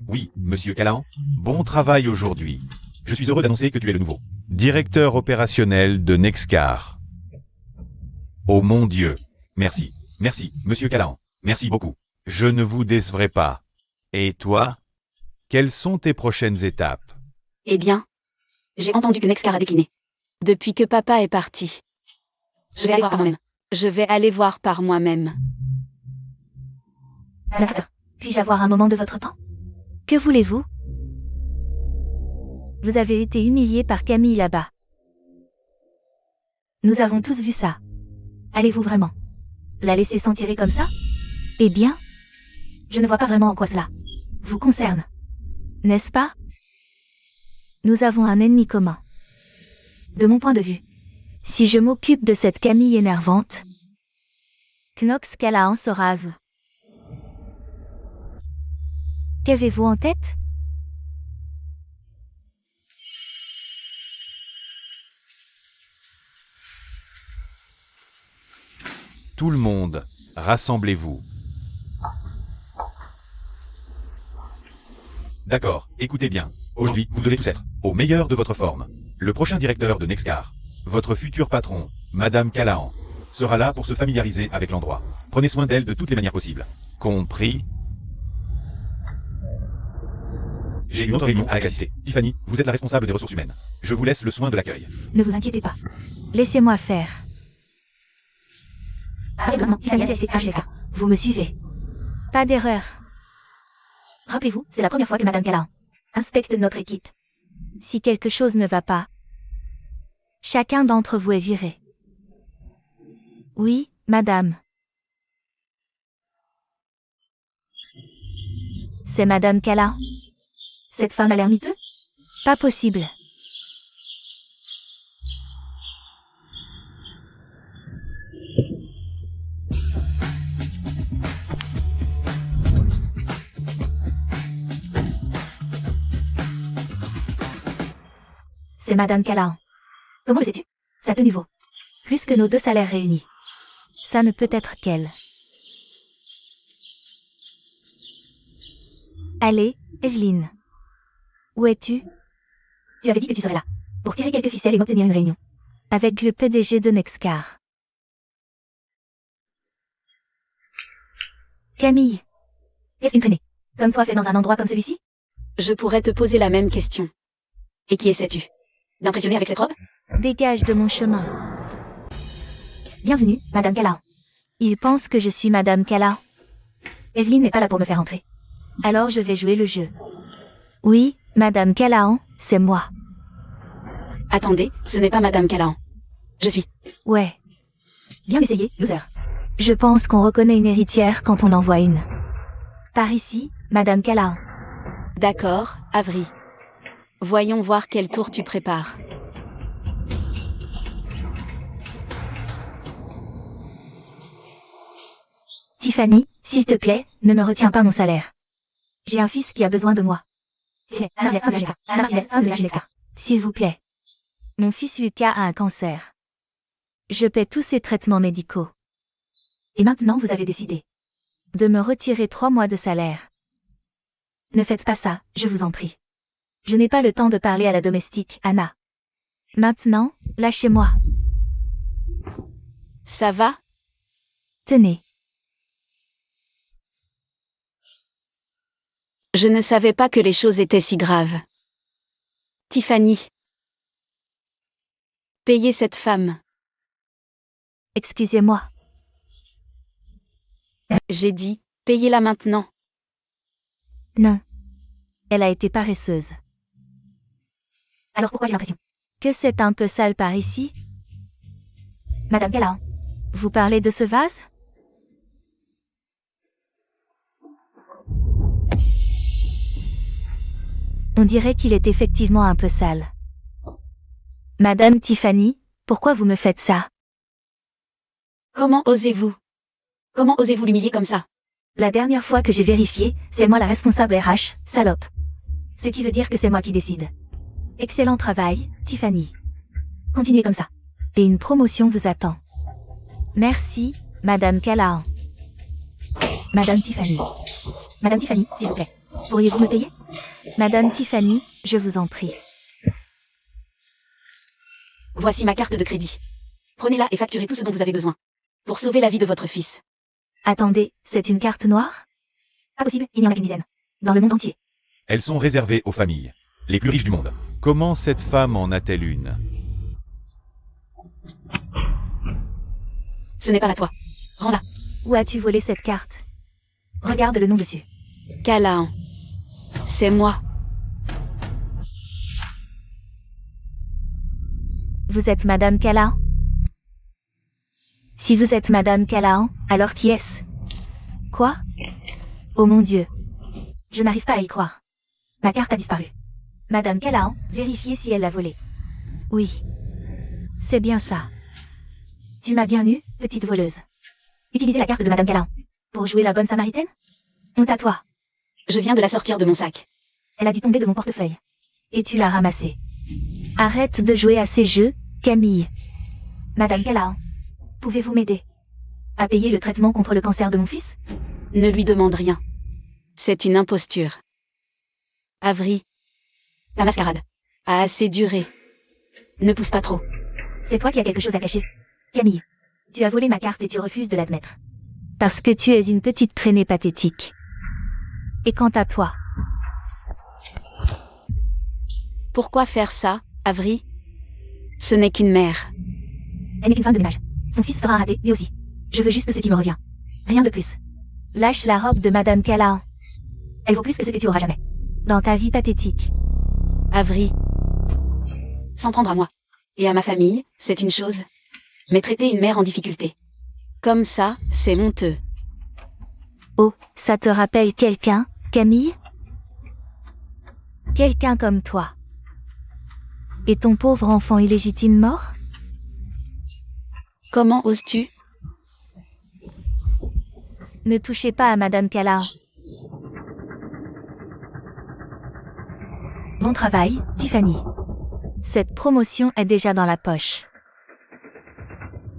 Oui, monsieur Callahan. Bon travail aujourd'hui. Je suis heureux d'annoncer que tu es le nouveau directeur opérationnel de Nexcar. Oh mon Dieu. Merci. Merci, monsieur Callahan. Merci beaucoup. Je ne vous décevrai pas. Et toi? Quelles sont tes prochaines étapes? Eh bien, j'ai entendu que Nexcar a décliné. Depuis que papa est parti. Je vais aller voir par moi-même. Je vais aller voir par moi-même. Madame Carter, puis-je avoir un moment de votre temps? Que voulez-vous? Vous avez été humilié par Camille là-bas. Nous avons tous vu ça. Allez-vous vraiment la laisser s'en tirer comme ça? Eh bien, Je ne vois pas vraiment en quoi cela vous concerne. n'est-ce pas? Nous avons un ennemi commun. De mon point de vue, Si je m'occupe de cette Camille énervante, Knox Callahan sera à vous. Qu'avez-vous en tête? Tout le monde, rassemblez-vous. D'accord, écoutez bien. Aujourd'hui, vous devez tous être au meilleur de votre forme. Le prochain directeur de Nexcar, votre futur patron, Madame Callahan, sera là pour se familiariser avec l'endroit. Prenez soin d'elle de toutes les manières possibles. Compris? J'ai une autre réunion à la quasi. Tiffany, vous êtes la responsable des ressources humaines. Je vous laisse le soin de l'accueil. ne vous inquiétez pas. Laissez-moi faire. C'est maintenant, Tiffany SSH, vous me suivez. Pas d'erreur. Rappelez-vous, c'est la première fois que Madame Callahan inspecte notre équipe. Si quelque chose ne va pas, chacun d'entre vous est viré. Oui, madame. C'est Madame Callahan? Cette femme a l'air miteux? Pas possible. C'est Madame Callahan. Comment le sais-tu? Ça tenue vaut plus que nos 2 salaires réunis. Ça ne peut être qu'elle. Allez, Evelyn. Où es-tu? Tu avais dit que tu serais là pour tirer quelques ficelles et m'obtenir une réunion. Avec le PDG de Nexcar. Camille, Qu'est-ce qu'une traînée comme toi fait dans un endroit comme celui-ci? Je pourrais te poser la même question. Et qui essaies-tu d'impressionner avec cette robe? dégage de mon chemin. Bienvenue, Madame Callahan. Il pense que je suis Madame Callahan. Evelyn n'est pas là pour me faire entrer. Alors je vais jouer le jeu. Oui, Madame Callahan, c'est moi. Attendez, ce n'est pas Madame Callahan. Je suis. Ouais, Bien essayé, loser. je pense qu'on reconnaît une héritière quand on en voit une. Par ici, Madame Callahan. D'accord, Avery. Voyons voir quel tour tu prépares. Tiffany, s'il te plaît, ne me retiens pas mon salaire. J'ai un fils qui a besoin de moi. S'il vous plaît. Mon fils Lucas a un cancer. Je paie tous ses traitements médicaux. Et maintenant vous avez décidé De me retirer 3 mois de salaire. Ne faites pas ça, je vous en prie. Je n'ai pas le temps de parler à la domestique, Anna. Maintenant, lâchez-moi. Ça va? Tenez. Je ne savais pas que les choses étaient si graves. Tiffany. Payez cette femme. Excusez-moi. J'ai dit, payez-la maintenant. Non. Elle a été paresseuse. Alors pourquoi j'ai l'impression Que c'est un peu sale par ici? Madame Callahan, Vous parlez de ce vase? On dirait qu'il est effectivement un peu sale. Madame Tiffany, pourquoi vous me faites ça? Comment osez-vous? Comment osez-vous l'humilier comme ça? La dernière fois que j'ai vérifié, c'est moi la responsable RH, salope. Ce qui veut dire que c'est moi qui décide. Excellent travail, Tiffany. Continuez comme ça. Et une promotion vous attend. Merci, Madame Callahan. Madame Tiffany. Madame Tiffany, s'il vous plaît. Pourriez-vous me payer? Madame Tiffany, je vous en prie. Voici ma carte de crédit. Prenez-la et facturez tout ce dont vous avez besoin. Pour sauver la vie de votre fils. Attendez, c'est une carte noire? Pas possible, il n'y en a qu'une dizaine. Dans le monde entier. Elles sont réservées aux familles, les plus riches du monde. Comment cette femme en a-t-elle une? Ce n'est pas à toi. Rends-la. Où as-tu volé cette carte? Regarde le nom dessus. Callahan. C'est moi. Vous êtes Madame Callahan? Si vous êtes Madame Callahan, alors qui est-ce? Quoi? Oh mon Dieu. Je n'arrive pas à y croire. Ma carte a disparu. Madame Callahan, vérifiez si elle l'a volée. Oui. C'est bien ça. Tu m'as bien eu, petite voleuse. Utilisez la carte de Madame Callahan. Pour jouer la bonne samaritaine? Honte à toi. Je viens de la sortir de mon sac. Elle a dû tomber de mon portefeuille. Et tu l'as ramassée. Arrête de jouer à ces jeux, Camille. Madame Callahan, pouvez-vous m'aider à payer le traitement contre le cancer de mon fils? Ne lui demande rien. C'est une imposture. Avery. Ta mascarade a assez duré. Ne pousse pas trop. C'est toi qui as quelque chose à cacher. Camille, tu as volé ma carte et tu refuses de l'admettre. Parce que tu es une petite traînée pathétique. Et quant à toi? Pourquoi faire ça, Avery? Ce n'est qu'une mère. Elle n'est qu'une femme de ménage. Son fils sera raté, lui aussi. Je veux juste ce qui me revient. Rien de plus. Lâche la robe de Madame Callahan. Elle vaut plus que ce que tu auras jamais. Dans ta vie pathétique. Avery. S'en prendre à moi. Et à ma famille, c'est une chose. Mais traiter une mère en difficulté. Comme ça, c'est honteux. Oh, ça te rappelle quelqu'un, Camille? Quelqu'un comme toi. Et ton pauvre enfant illégitime mort? Comment oses-tu? Ne touchez pas à Madame Callahan. Bon travail, Tiffany. Cette promotion est déjà dans la poche.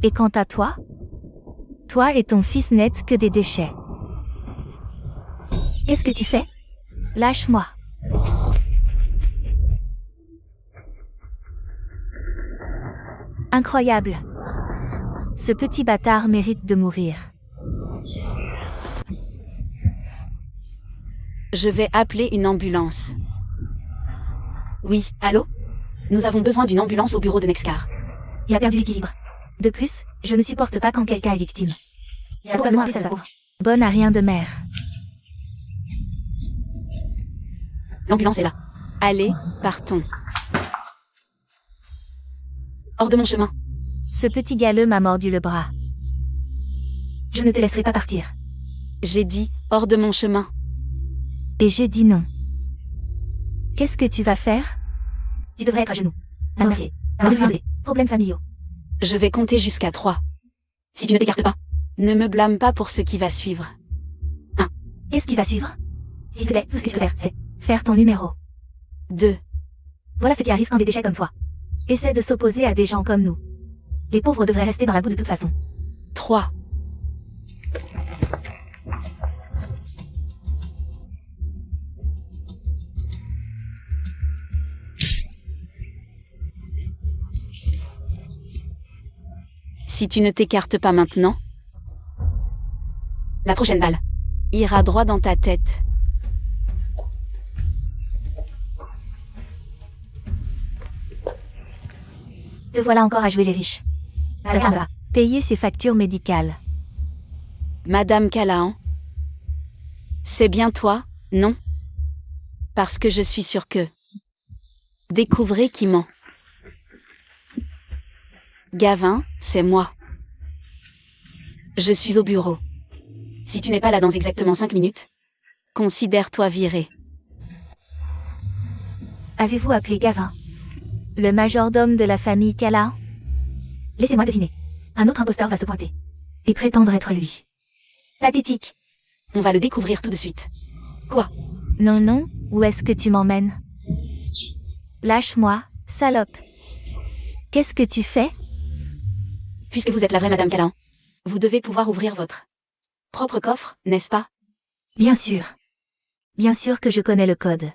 Et quant à toi? Toi et ton fils n'êtes que des déchets. Qu'est-ce que tu fais? Lâche-moi. Incroyable. Ce petit bâtard mérite de mourir. Je vais appeler une ambulance. Oui, allô? Nous avons besoin d'une ambulance au bureau de Nexcar. Il a perdu l'équilibre. De plus, je ne supporte pas quand quelqu'un est victime. Il a probablement appelé sa pauvre. Bonne à rien de mère. L'ambulance est là. Allez, partons. Hors de mon chemin. Ce petit galeux m'a mordu le bras. Je ne te laisserai pas partir. J'ai dit, hors de mon chemin. Et j'ai dit non. Qu'est-ce que tu vas faire? Tu devrais être à genoux. Merci. Problèmes familiaux. Je vais compter jusqu'à 3. Si tu ne t'écartes pas, ne me blâme pas pour ce qui va suivre. 1. Qu'est-ce qui va suivre? S'il te plaît, tout ce que tu veux faire, c'est faire ton numéro. 2. Voilà ce qui arrive quand des déchets comme toi essaient de s'opposer à des gens comme nous. Les pauvres devraient rester dans la boue de toute façon. 3. Si tu ne t'écartes pas maintenant, la prochaine balle ira droit dans ta tête. Te voilà encore à jouer les riches. Madame va payer ses factures médicales. Madame Callahan, c'est bien toi, non? Parce que je suis sûre que... Découvrez qui ment. Gavin, c'est moi. Je suis au bureau. Si tu n'es pas là dans exactement 5 minutes, considère-toi viré. Avez-vous appelé Gavin? Le majordome de la famille Callahan? Laissez-moi deviner. Un autre imposteur va se pointer. Et prétendre être lui. Pathétique. On va le découvrir tout de suite. Quoi? Non, non, où est-ce que tu m'emmènes? Lâche-moi, salope. Qu'est-ce que tu fais? Puisque vous êtes la vraie Madame Callahan, vous devez pouvoir ouvrir votre propre coffre, n'est-ce pas? Bien sûr. Bien sûr que je connais le code.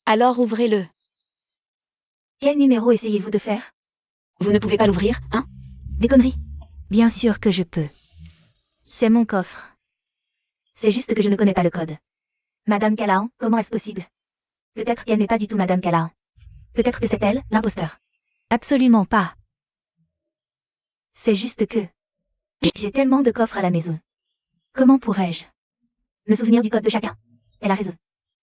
Alors ouvrez-le. Quel numéro essayez-vous de faire? Vous ne pouvez pas l'ouvrir, hein? Des conneries. Bien sûr que je peux. C'est mon coffre. C'est juste que je ne connais pas le code. Madame Callahan, comment est-ce possible? Peut-être qu'elle n'est pas du tout Madame Callahan. Peut-être que c'est elle, l'imposteur. Absolument pas. C'est juste que... J'ai tellement de coffres à la maison. Comment pourrais-je me souvenir du code de chacun? Elle a raison.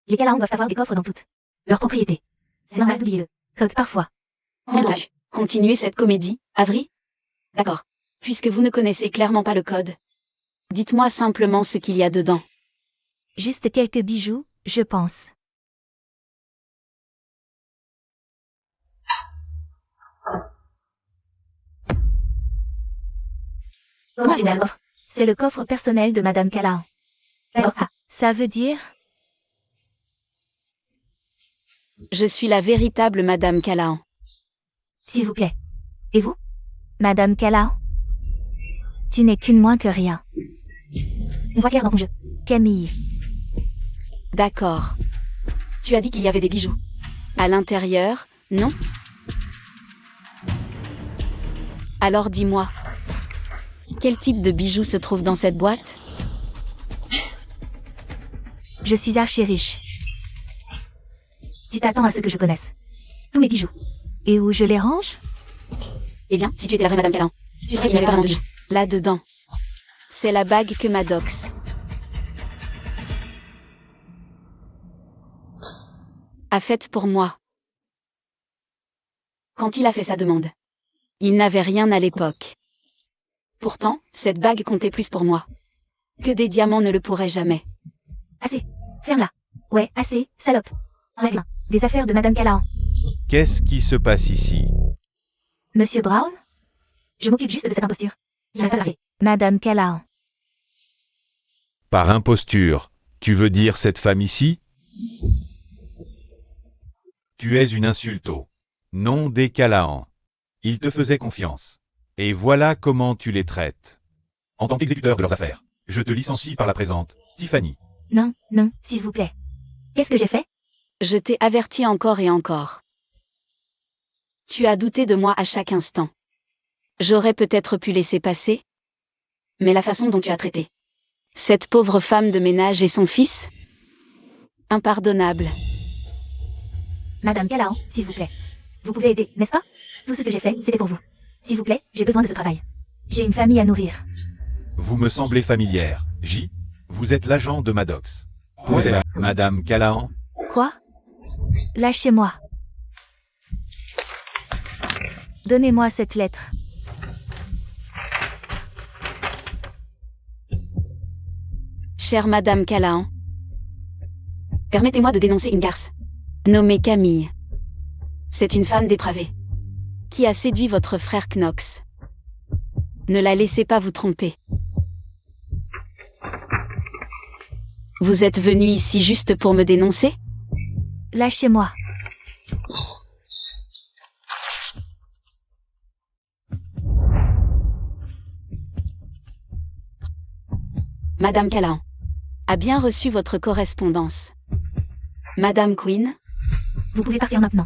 Les Callahan doivent avoir des coffres dans toutes leurs propriétés. C'est normal d'oublier le code parfois. Donc, continuez cette comédie, Avery? D'accord. Puisque vous ne connaissez clairement pas le code. Dites-moi simplement ce qu'il y a dedans. Juste quelques bijoux, je pense. Comment j'ai un coffre? C'est le coffre personnel de Madame Callahan. D'accord, ça. Ça veut dire? Je suis la véritable Madame Callahan. S'il vous plaît. Et vous? Madame Callahan? Tu n'es qu'une moins que rien. On voit clair dans ton jeu. Camille. D'accord. Tu as dit qu'il y avait des bijoux. À l'intérieur, non? Alors dis-moi. Quel type de bijoux se trouve dans cette boîte? Je suis archi riche. Tu t'attends à ce que je connaisse tous mes bijoux. Et où je les range? Eh bien, si tu étais la vraie Madame Callahan, tu saurais qu'il n'y avait pas vraiment de bijoux. Là-dedans. C'est la bague que Maddox a faite pour moi. Quand il a fait sa demande, il n'avait rien à l'époque. Pourtant, cette bague comptait plus pour moi que des diamants ne le pourraient jamais. Assez. Ferme-la. Ouais, assez, salope. Enlève-la. Des affaires de Madame Callahan. Qu'est-ce qui se passe ici? Monsieur Brown? Je m'occupe juste de cette imposture. Il reste assez. Madame Callahan. Par imposture, tu veux dire cette femme ici? Tu es une insulte au nom des Callahan. Ils te faisaient confiance. Et voilà comment tu les traites. En tant qu'exécuteur de leurs affaires, je te licencie par la présente, Tiffany. Non, non, s'il vous plaît. Qu'est-ce que j'ai fait? Je t'ai averti encore et encore. Tu as douté de moi à chaque instant. J'aurais peut-être pu laisser passer. Mais la façon dont tu as traité cette pauvre femme de ménage et son fils? Impardonnable. Madame Callahan, s'il vous plaît. Vous pouvez aider, n'est-ce pas? Tout ce que j'ai fait, c'était pour vous. S'il vous plaît, j'ai besoin de ce travail. J'ai une famille à nourrir. Vous me semblez familière, J. Vous êtes l'agent de Maddox. Vous êtes Madame Callahan? Quoi? Lâchez-moi. Donnez-moi cette lettre. Chère Madame Callahan, permettez-moi de dénoncer une garce nommée Camille. C'est une femme dépravée qui a séduit votre frère Knox. Ne la laissez pas vous tromper. Vous êtes venu ici juste pour me dénoncer? Lâchez-moi. Madame Callahan a bien reçu votre correspondance. Madame Quinn, Vous pouvez partir maintenant.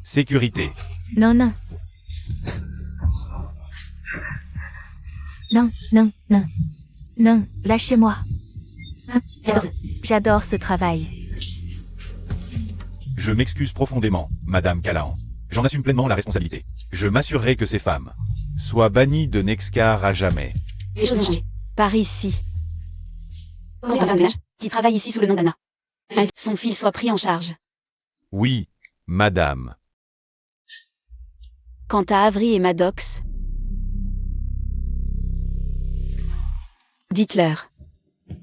Sécurité. Non, non. Non, non, non. Non, lâchez-moi. Hein, J'adore ce travail. Je m'excuse profondément, Madame Callahan. J'en assume pleinement la responsabilité. Je m'assurerai que ces femmes soient bannies de Nexcar à jamais. les choses ont changé. Par ici. C'est une femme de ménage qui travaille ici sous le nom d'Anna. Son fils soit pris en charge. Oui, Madame. Quant à Avery et Maddox, dites-leur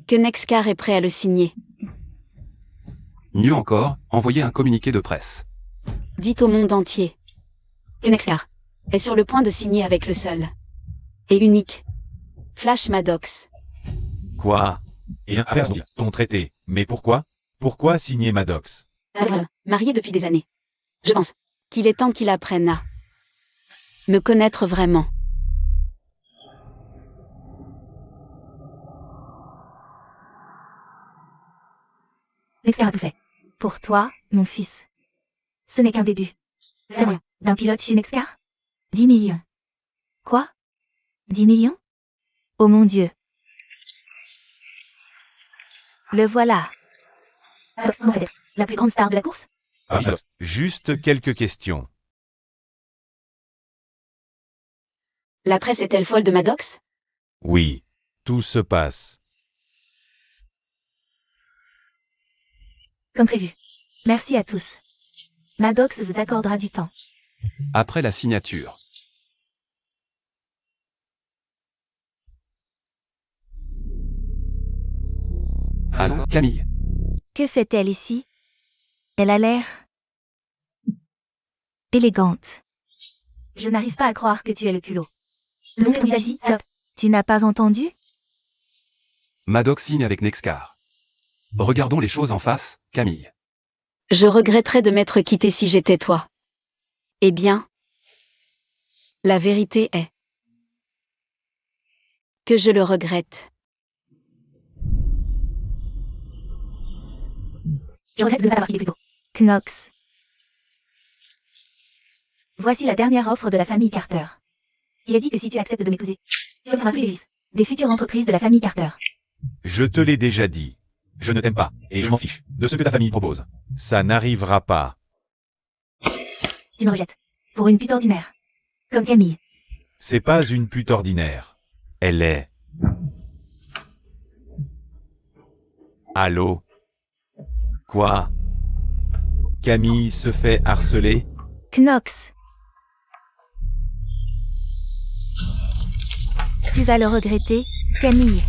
que Nexcar est prêt à le signer. Mieux encore, envoyez un communiqué de presse. Dites au monde entier que Nexcar est sur le point de signer avec le seul et unique Flash Maddox. Quoi? Et ton traité. Mais pourquoi? Pourquoi signer Maddox? Marié depuis des années. Je pense qu'il est temps qu'il apprenne à me connaître vraiment. Nexcar a tout fait. Pour toi, mon fils. Ce n'est qu'un début. C'est rien. D'un pilote chez Nexcar 10 millions. Quoi 10 millions? Oh mon Dieu. Le voilà. La plus grande star de la course? Juste quelques questions. La presse est-elle folle de Maddox? Oui. Tout se passe. Comme prévu. Merci à tous. Maddox vous accordera du temps. Après la signature. Allô, Camille. Que fait-elle ici? Elle a l'air élégante. Je n'arrive pas à croire que tu es le culot. Donc, Misashi, stop. Tu n'as pas entendu? Maddox signe avec Nexcar. Regardons les choses en face, Camille. Je regretterais de m'être quitté si j'étais toi. Eh bien, la vérité est que je le regrette. Je regrette de ne pas avoir quitté plus tôt. Knox. Voici la dernière offre de la famille Carter. Il a dit que si tu acceptes de m'épouser, tu obtiendras tous les vices des futures entreprises de la famille Carter. Je te l'ai déjà dit. Je ne t'aime pas, et je m'en fiche de ce que ta famille propose. Ça n'arrivera pas. Tu me rejettes. Pour une pute ordinaire. Comme Camille. C'est pas une pute ordinaire. Elle est... Allô? Quoi? Camille se fait harceler? Knox. Tu vas le regretter, Camille.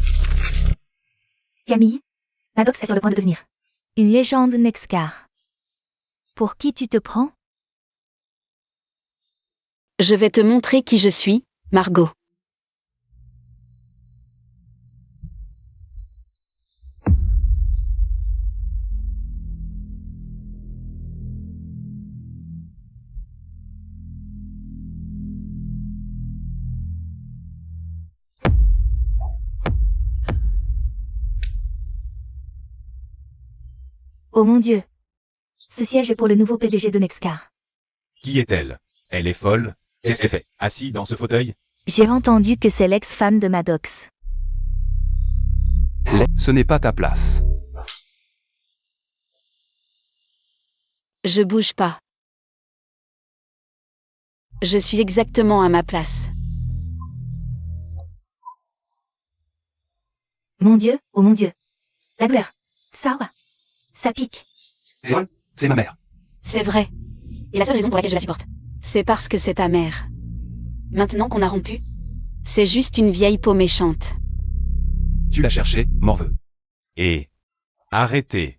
Camille, Maddox est sur le point de devenir Une légende Nexcar. Pour qui tu te prends? Je vais te montrer qui je suis, Margot. Oh mon Dieu. Ce siège est pour le nouveau PDG de Nexcar. Qui est-elle? Elle est folle? Qu'est-ce qu'elle fait? Assise dans ce fauteuil? J'ai entendu que c'est l'ex-femme de Maddox. Ce n'est pas ta place. Je bouge pas. Je suis exactement à ma place. Mon Dieu, oh mon Dieu. La douleur. Ça pique. C'est ma mère. C'est vrai. Et la seule raison pour laquelle je la supporte, c'est parce que c'est ta mère. Maintenant qu'on a rompu, c'est juste une vieille peau méchante. Tu l'as cherché, morveux. Et... Arrêtez.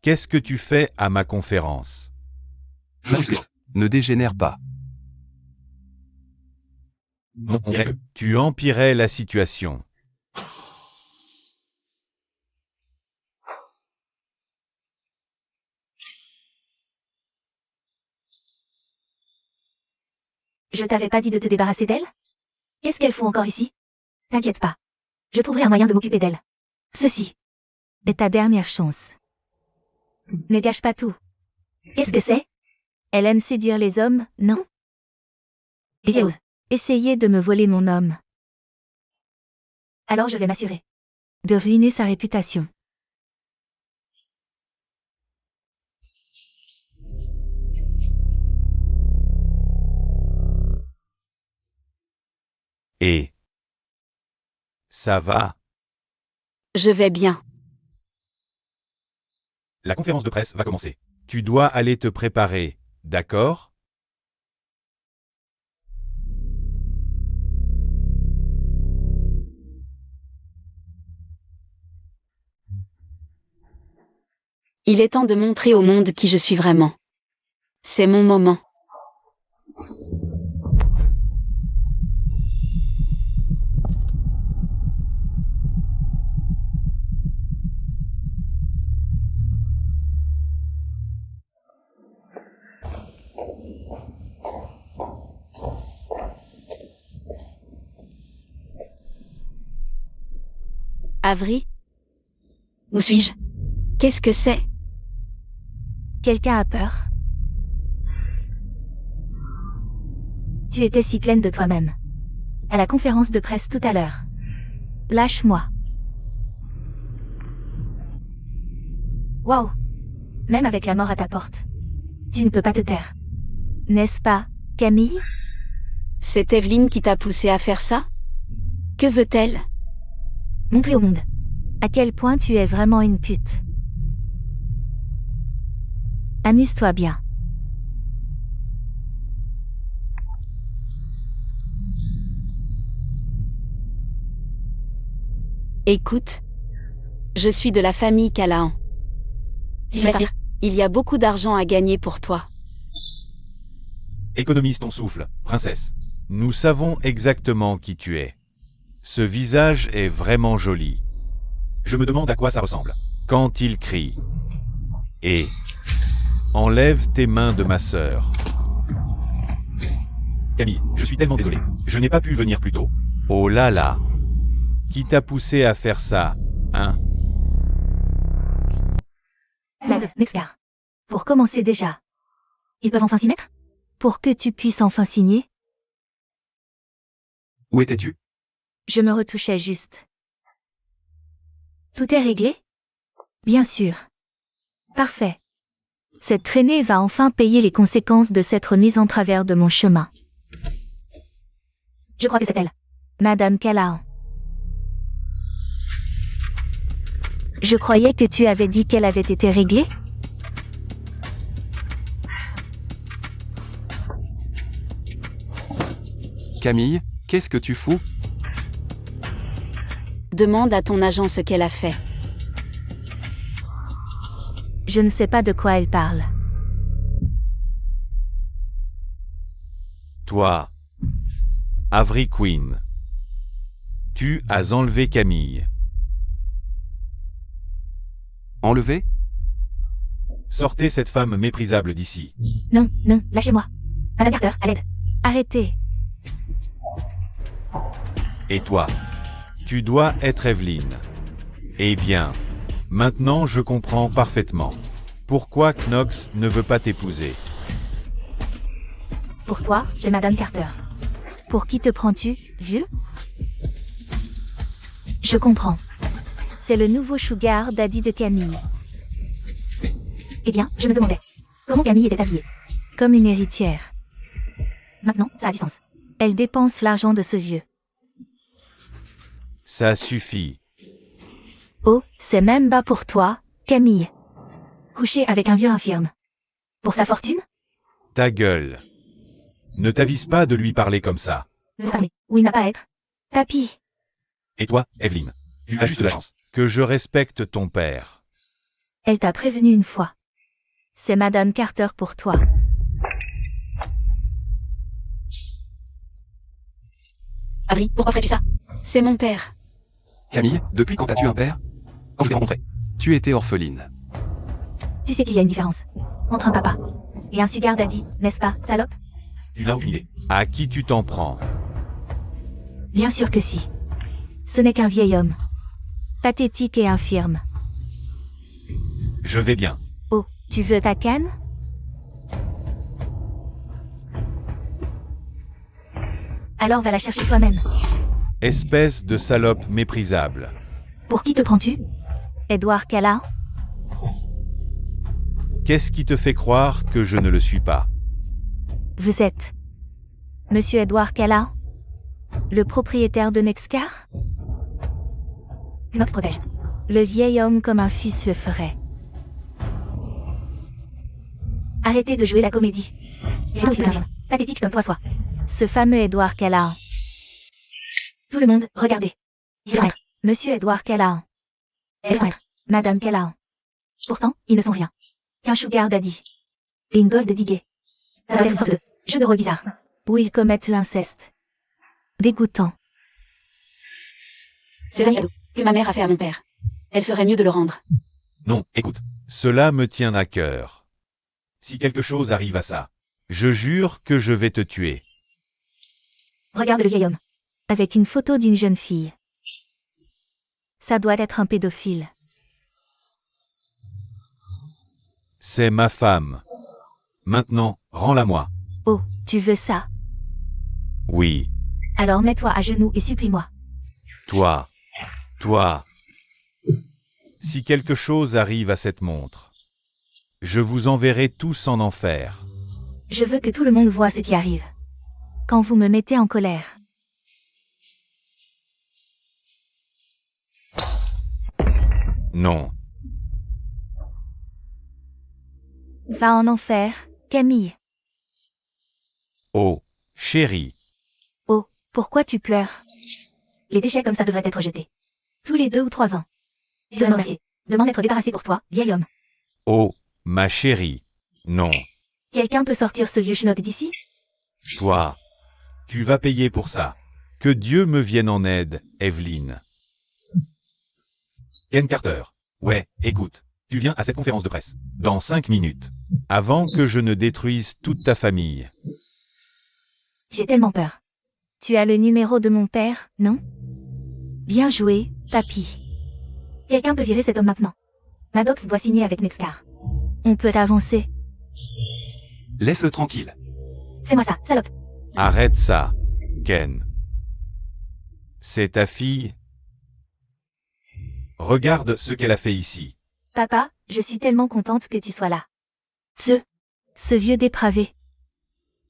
Qu'est-ce que tu fais à ma conférence? Ne dégénère pas. Tu empirais la situation. Je t'avais pas dit de te débarrasser d'elle? Qu'est-ce qu'elle fout encore ici? T'inquiète pas. Je trouverai un moyen de m'occuper d'elle. Ceci est ta dernière chance. Ne gâche pas tout. Qu'est-ce que c'est? Elle aime séduire les hommes, non? Et ose. Essayer de me voler mon homme. Alors je vais m'assurer de ruiner sa réputation. Et... Ça va? Je vais bien. La conférence de presse va commencer. Tu dois aller te préparer, d'accord? Il est temps de montrer au monde qui je suis vraiment. C'est mon moment. Avery? Où suis-je? Qu'est-ce que c'est? Quelqu'un a peur? Tu étais si pleine de toi-même. À la conférence de presse tout à l'heure. Lâche-moi. Waouh! Même avec la mort à ta porte. Tu ne peux pas te taire. N'est-ce pas, Camille? C'est Evelyn qui t'a poussé à faire ça? Que veut-elle? Montrer au monde. À quel point tu es vraiment une pute. Amuse-toi bien. Écoute. Je suis de la famille Callahan. Il y a beaucoup d'argent à gagner pour toi. Économise ton souffle, princesse. Nous savons exactement qui tu es. Ce visage est vraiment joli. Je me demande à quoi ça ressemble. Quand il crie. Et... enlève tes mains de ma sœur. Camille, je suis tellement désolé. Je n'ai pas pu venir plus tôt. Oh là là. Qui t'a poussé à faire ça, hein? Nexcar. Pour commencer déjà. Ils peuvent enfin s'y mettre? Pour que tu puisses enfin signer? Où étais-tu? Je me retouchais juste. Tout est réglé? Bien sûr. Parfait. Cette traînée va enfin payer les conséquences de s'être mise en travers de mon chemin. Je crois que c'est elle. Madame Callahan. Je croyais que tu avais dit qu'elle avait été réglée? Camille, qu'est-ce que tu fous? Demande à ton agent ce qu'elle a fait. Je ne sais pas de quoi elle parle. Toi, Avery Queen, tu as enlevé Camille. Enlevé? Sortez cette femme méprisable d'ici. Non, non, lâchez-moi. Madame Carter, à l'aide. Arrêtez. Et toi, tu dois être Evelyn. Eh bien, maintenant je comprends parfaitement. Pourquoi Knox ne veut pas t'épouser? Pour toi, c'est Madame Carter. Pour qui te prends-tu, vieux? Je comprends. C'est le nouveau sugar daddy de Camille. Eh bien, je me demandais, comment Camille était habillée? Comme une héritière. Maintenant, ça a du sens. Elle dépense l'argent de ce vieux. Ça suffit. Oh, c'est même bas pour toi, Camille. Coucher avec un vieux infirme. Pour sa fortune? Ta gueule. Ne t'avise pas de lui parler comme ça. Où il n'a pas à être. Papy. Et toi, Evelyn, tu as juste la chance que je respecte ton père. Elle t'a prévenu une fois. C'est Madame Carter pour toi. Avery, pourquoi ferais-tu ça? C'est mon père. Camille, depuis quand as-tu un père? Quand je t'ai rencontré, tu étais orpheline. Tu sais qu'il y a une différence entre un papa et un sugar daddy, n'est-ce pas, salope? Tu n'as aucune idée. À qui tu t'en prends? Bien sûr que si. Ce n'est qu'un vieil homme. Pathétique et infirme. Je vais bien. Oh, tu veux ta canne? Alors va la chercher toi-même. Espèce de salope méprisable. Pour qui te prends-tu? Edward Callahan? Qu'est-ce qui te fait croire que je ne le suis pas? Vous êtes Monsieur Edward Callahan? Le propriétaire de Nexcar? Knox protège. Le vieil homme comme un fils le ferait. Arrêtez de jouer la comédie. Il est aussi infirme, pathétique comme toi sois. Ce fameux Edward Callahan. Tout le monde, regardez. Il va être Monsieur Edward Callahan. Elle va être Madame Callahan. Pourtant, ils ne sont rien qu'un sugar daddy. Et une gold digger. Ça va être une sorte de jeu de rôle bizarre. Où ils commettent l'inceste. Dégoûtant. C'est le cadeau que ma mère a fait à mon père. Elle ferait mieux de le rendre. Non, écoute. Cela me tient à cœur. Si quelque chose arrive à ça, je jure que je vais te tuer. Regarde le vieil homme. Avec une photo d'une jeune fille. Ça doit être un pédophile. C'est ma femme. Maintenant, rends-la-moi. Oh, tu veux ça? Oui. Alors mets-toi à genoux et supplie-moi. Toi. Si quelque chose arrive à cette montre, je vous enverrai tous en enfer. Je veux que tout le monde voie ce qui arrive. Quand vous me mettez en colère. Non. Va en enfer, Camille. Oh, chérie. Oh, pourquoi tu pleures? Les déchets comme ça devraient être jetés. Tous les 2 ou 3 ans. Tu dois me remercier. Demande d'être débarrassé pour toi, vieil homme. Oh, ma chérie. Non. Quelqu'un peut sortir ce vieux schnock d'ici? Toi. Tu vas payer pour ça. Que Dieu me vienne en aide, Evelyne. Ken Carter. Ouais, écoute. Tu viens à cette conférence de presse. Dans 5 minutes. Avant que je ne détruise toute ta famille. J'ai tellement peur. Tu as le numéro de mon père, non? Bien joué, papy. Quelqu'un peut virer cet homme maintenant. Maddox doit signer avec Nexcar. On peut avancer. Laisse-le tranquille. Fais-moi ça, salope. Arrête ça, Ken. C'est ta fille? Regarde ce qu'elle a fait ici. Papa, je suis tellement contente que tu sois là. Ce vieux dépravé.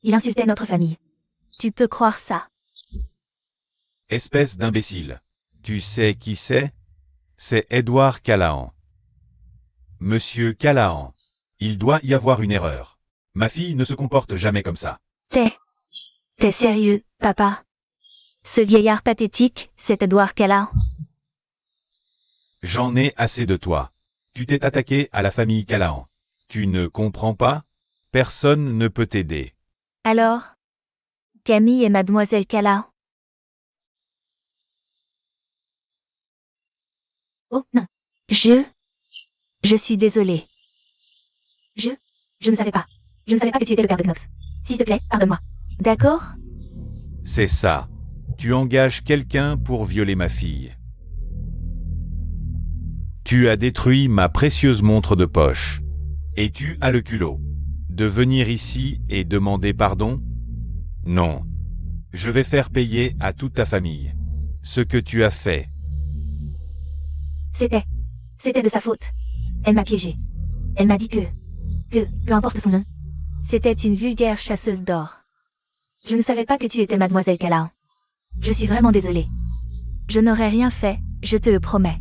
Il insultait notre famille. Tu peux croire ça. Espèce d'imbécile. Tu sais qui c'est? C'est Edward Callahan. Monsieur Callahan. Il doit y avoir une erreur. Ma fille ne se comporte jamais comme ça. T'es sérieux, papa? Ce vieillard pathétique, c'est Edward Callahan. J'en ai assez de toi. Tu t'es attaqué à la famille Callahan. Tu ne comprends pas? Personne ne peut t'aider. Alors? Camille et mademoiselle Callahan. Oh, non. Je suis désolée. Je ne savais pas. Je ne savais pas que tu étais le père de Knox. S'il te plaît, pardonne-moi. D'accord? C'est ça. Tu engages quelqu'un pour violer ma fille. Tu as détruit ma précieuse montre de poche. Et tu as le culot de venir ici et demander pardon? Non. Je vais faire payer à toute ta famille ce que tu as fait. C'était de sa faute. Elle m'a piégé. Elle m'a dit que, peu importe son nom. C'était une vulgaire chasseuse d'or. Je ne savais pas que tu étais mademoiselle Callahan. Je suis vraiment désolée. Je n'aurais rien fait, je te le promets.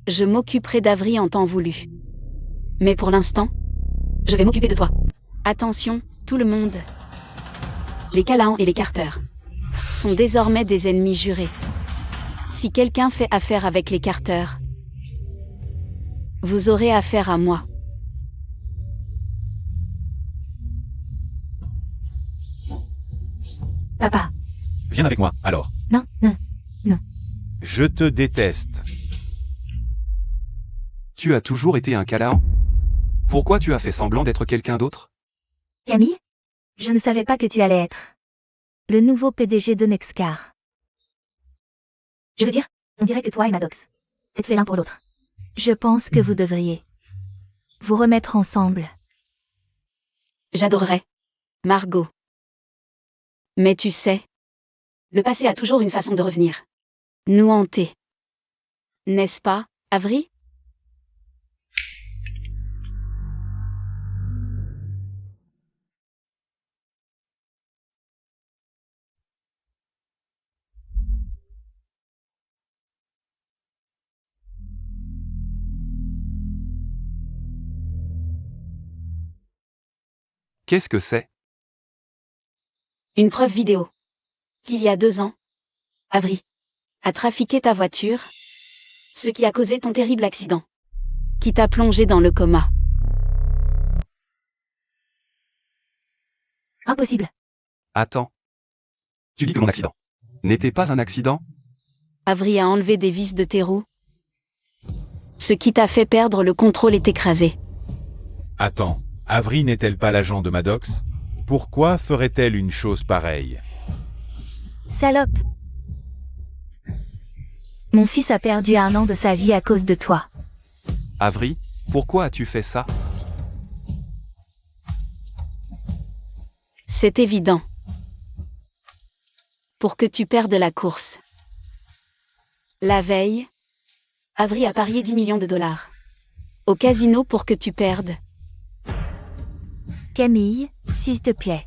Je m'occuperai d'Avery en temps voulu. Mais pour l'instant, je vais m'occuper de toi. Attention, tout le monde. Les Callahan et les Carter sont désormais des ennemis jurés. Si quelqu'un fait affaire avec les Carter, vous aurez affaire à moi. Papa. Viens avec moi, alors. Non. Je te déteste. Tu as toujours été un Callahan? Pourquoi tu as fait semblant d'être quelqu'un d'autre? Camille? Je ne savais pas que tu allais être. Le nouveau PDG de Nexcar. Je veux dire, on dirait que toi et Maddox êtes faits l'un pour l'autre. Je pense que vous devriez vous remettre ensemble. J'adorerais. Margot. Mais tu sais, le passé a toujours une façon de revenir. Nous hanter. N'est-ce pas, Avery? Qu'est-ce que c'est? Une preuve vidéo. Qu'il y a 2 ans, Avery a trafiqué ta voiture, ce qui a causé ton terrible accident, qui t'a plongé dans le coma. Impossible. Attends. Tu dis que mon accident n'était pas un accident? Avery a enlevé des vis de tes roues, ce qui t'a fait perdre le contrôle et t'écraser. Attends, Avery n'est-elle pas l'agent de Maddox? Pourquoi ferait-elle une chose pareille? Salope! Mon fils a perdu 1 an de sa vie à cause de toi. Avery, pourquoi as-tu fait ça? C'est évident. Pour que tu perdes la course. La veille, Avery a parié 10 millions de dollars. Au casino pour que tu perdes. Camille, s'il te plaît.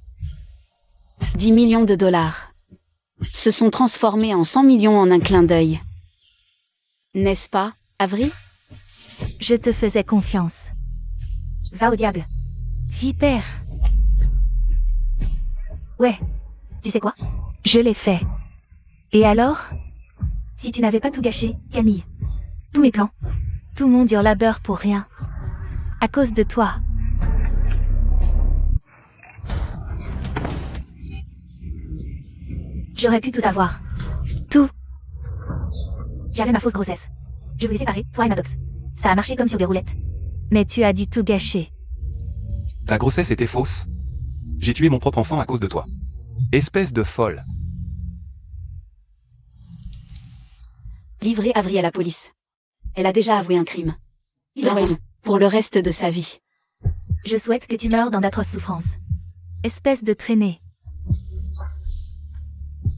10 millions de dollars. Se sont transformés en 100 millions en un clin d'œil. N'est-ce pas, Avery? Je te faisais confiance. Va au diable. Vipère. Ouais. Tu sais quoi? Je l'ai fait. Et alors? Si tu n'avais pas tout gâché, Camille. Tous mes plans. Tout mon dur labeur pour rien. À cause de toi. J'aurais pu tout avoir. Tout. J'avais ma fausse grossesse. Je voulais séparer, toi et Maddox. Ça a marché comme sur des roulettes. Mais tu as dû tout gâcher. Ta grossesse était fausse. J'ai tué mon propre enfant à cause de toi. Espèce de folle. Livrez Avery à la police. Elle a déjà avoué un crime. Envoyez-vous pour le reste de sa vie. Je souhaite que tu meurs dans d'atroces souffrances. Espèce de traînée.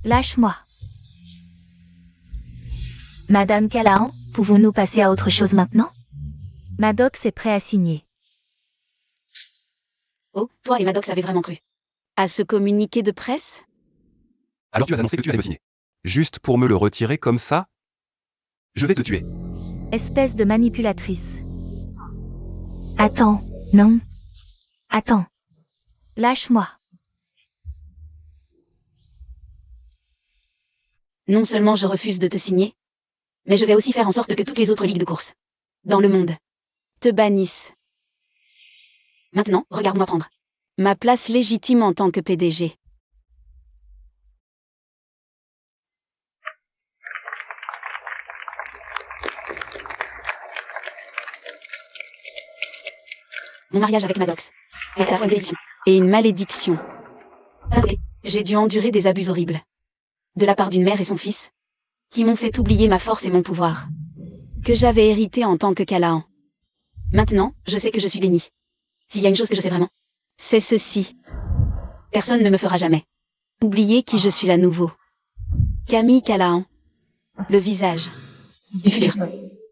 Lâche-moi. Madame Callahan, pouvons-nous passer à autre chose maintenant? Maddox est prêt à signer. Oh, toi et Maddox avez vraiment cru à ce communiqué de presse? Alors tu as annoncé que tu allais me signer. Juste pour me le retirer comme ça? Je vais te tuer. Espèce de manipulatrice. Attends, non. Attends. Lâche-moi. Non seulement je refuse de te signer, mais je vais aussi faire en sorte que toutes les autres ligues de course dans le monde te bannissent. Maintenant, regarde-moi prendre ma place légitime en tant que PDG. Mon mariage avec Maddox est à la fois une bénédiction et une malédiction. D'un côté, j'ai dû endurer des abus horribles de la part d'une mère et son fils, qui m'ont fait oublier ma force et mon pouvoir, que j'avais hérité en tant que Callahan. Maintenant, je sais que je suis bénie. S'il y a une chose que je sais vraiment, c'est ceci. Personne ne me fera jamais oublier qui je suis à nouveau. Camille Callahan. Le visage du futur.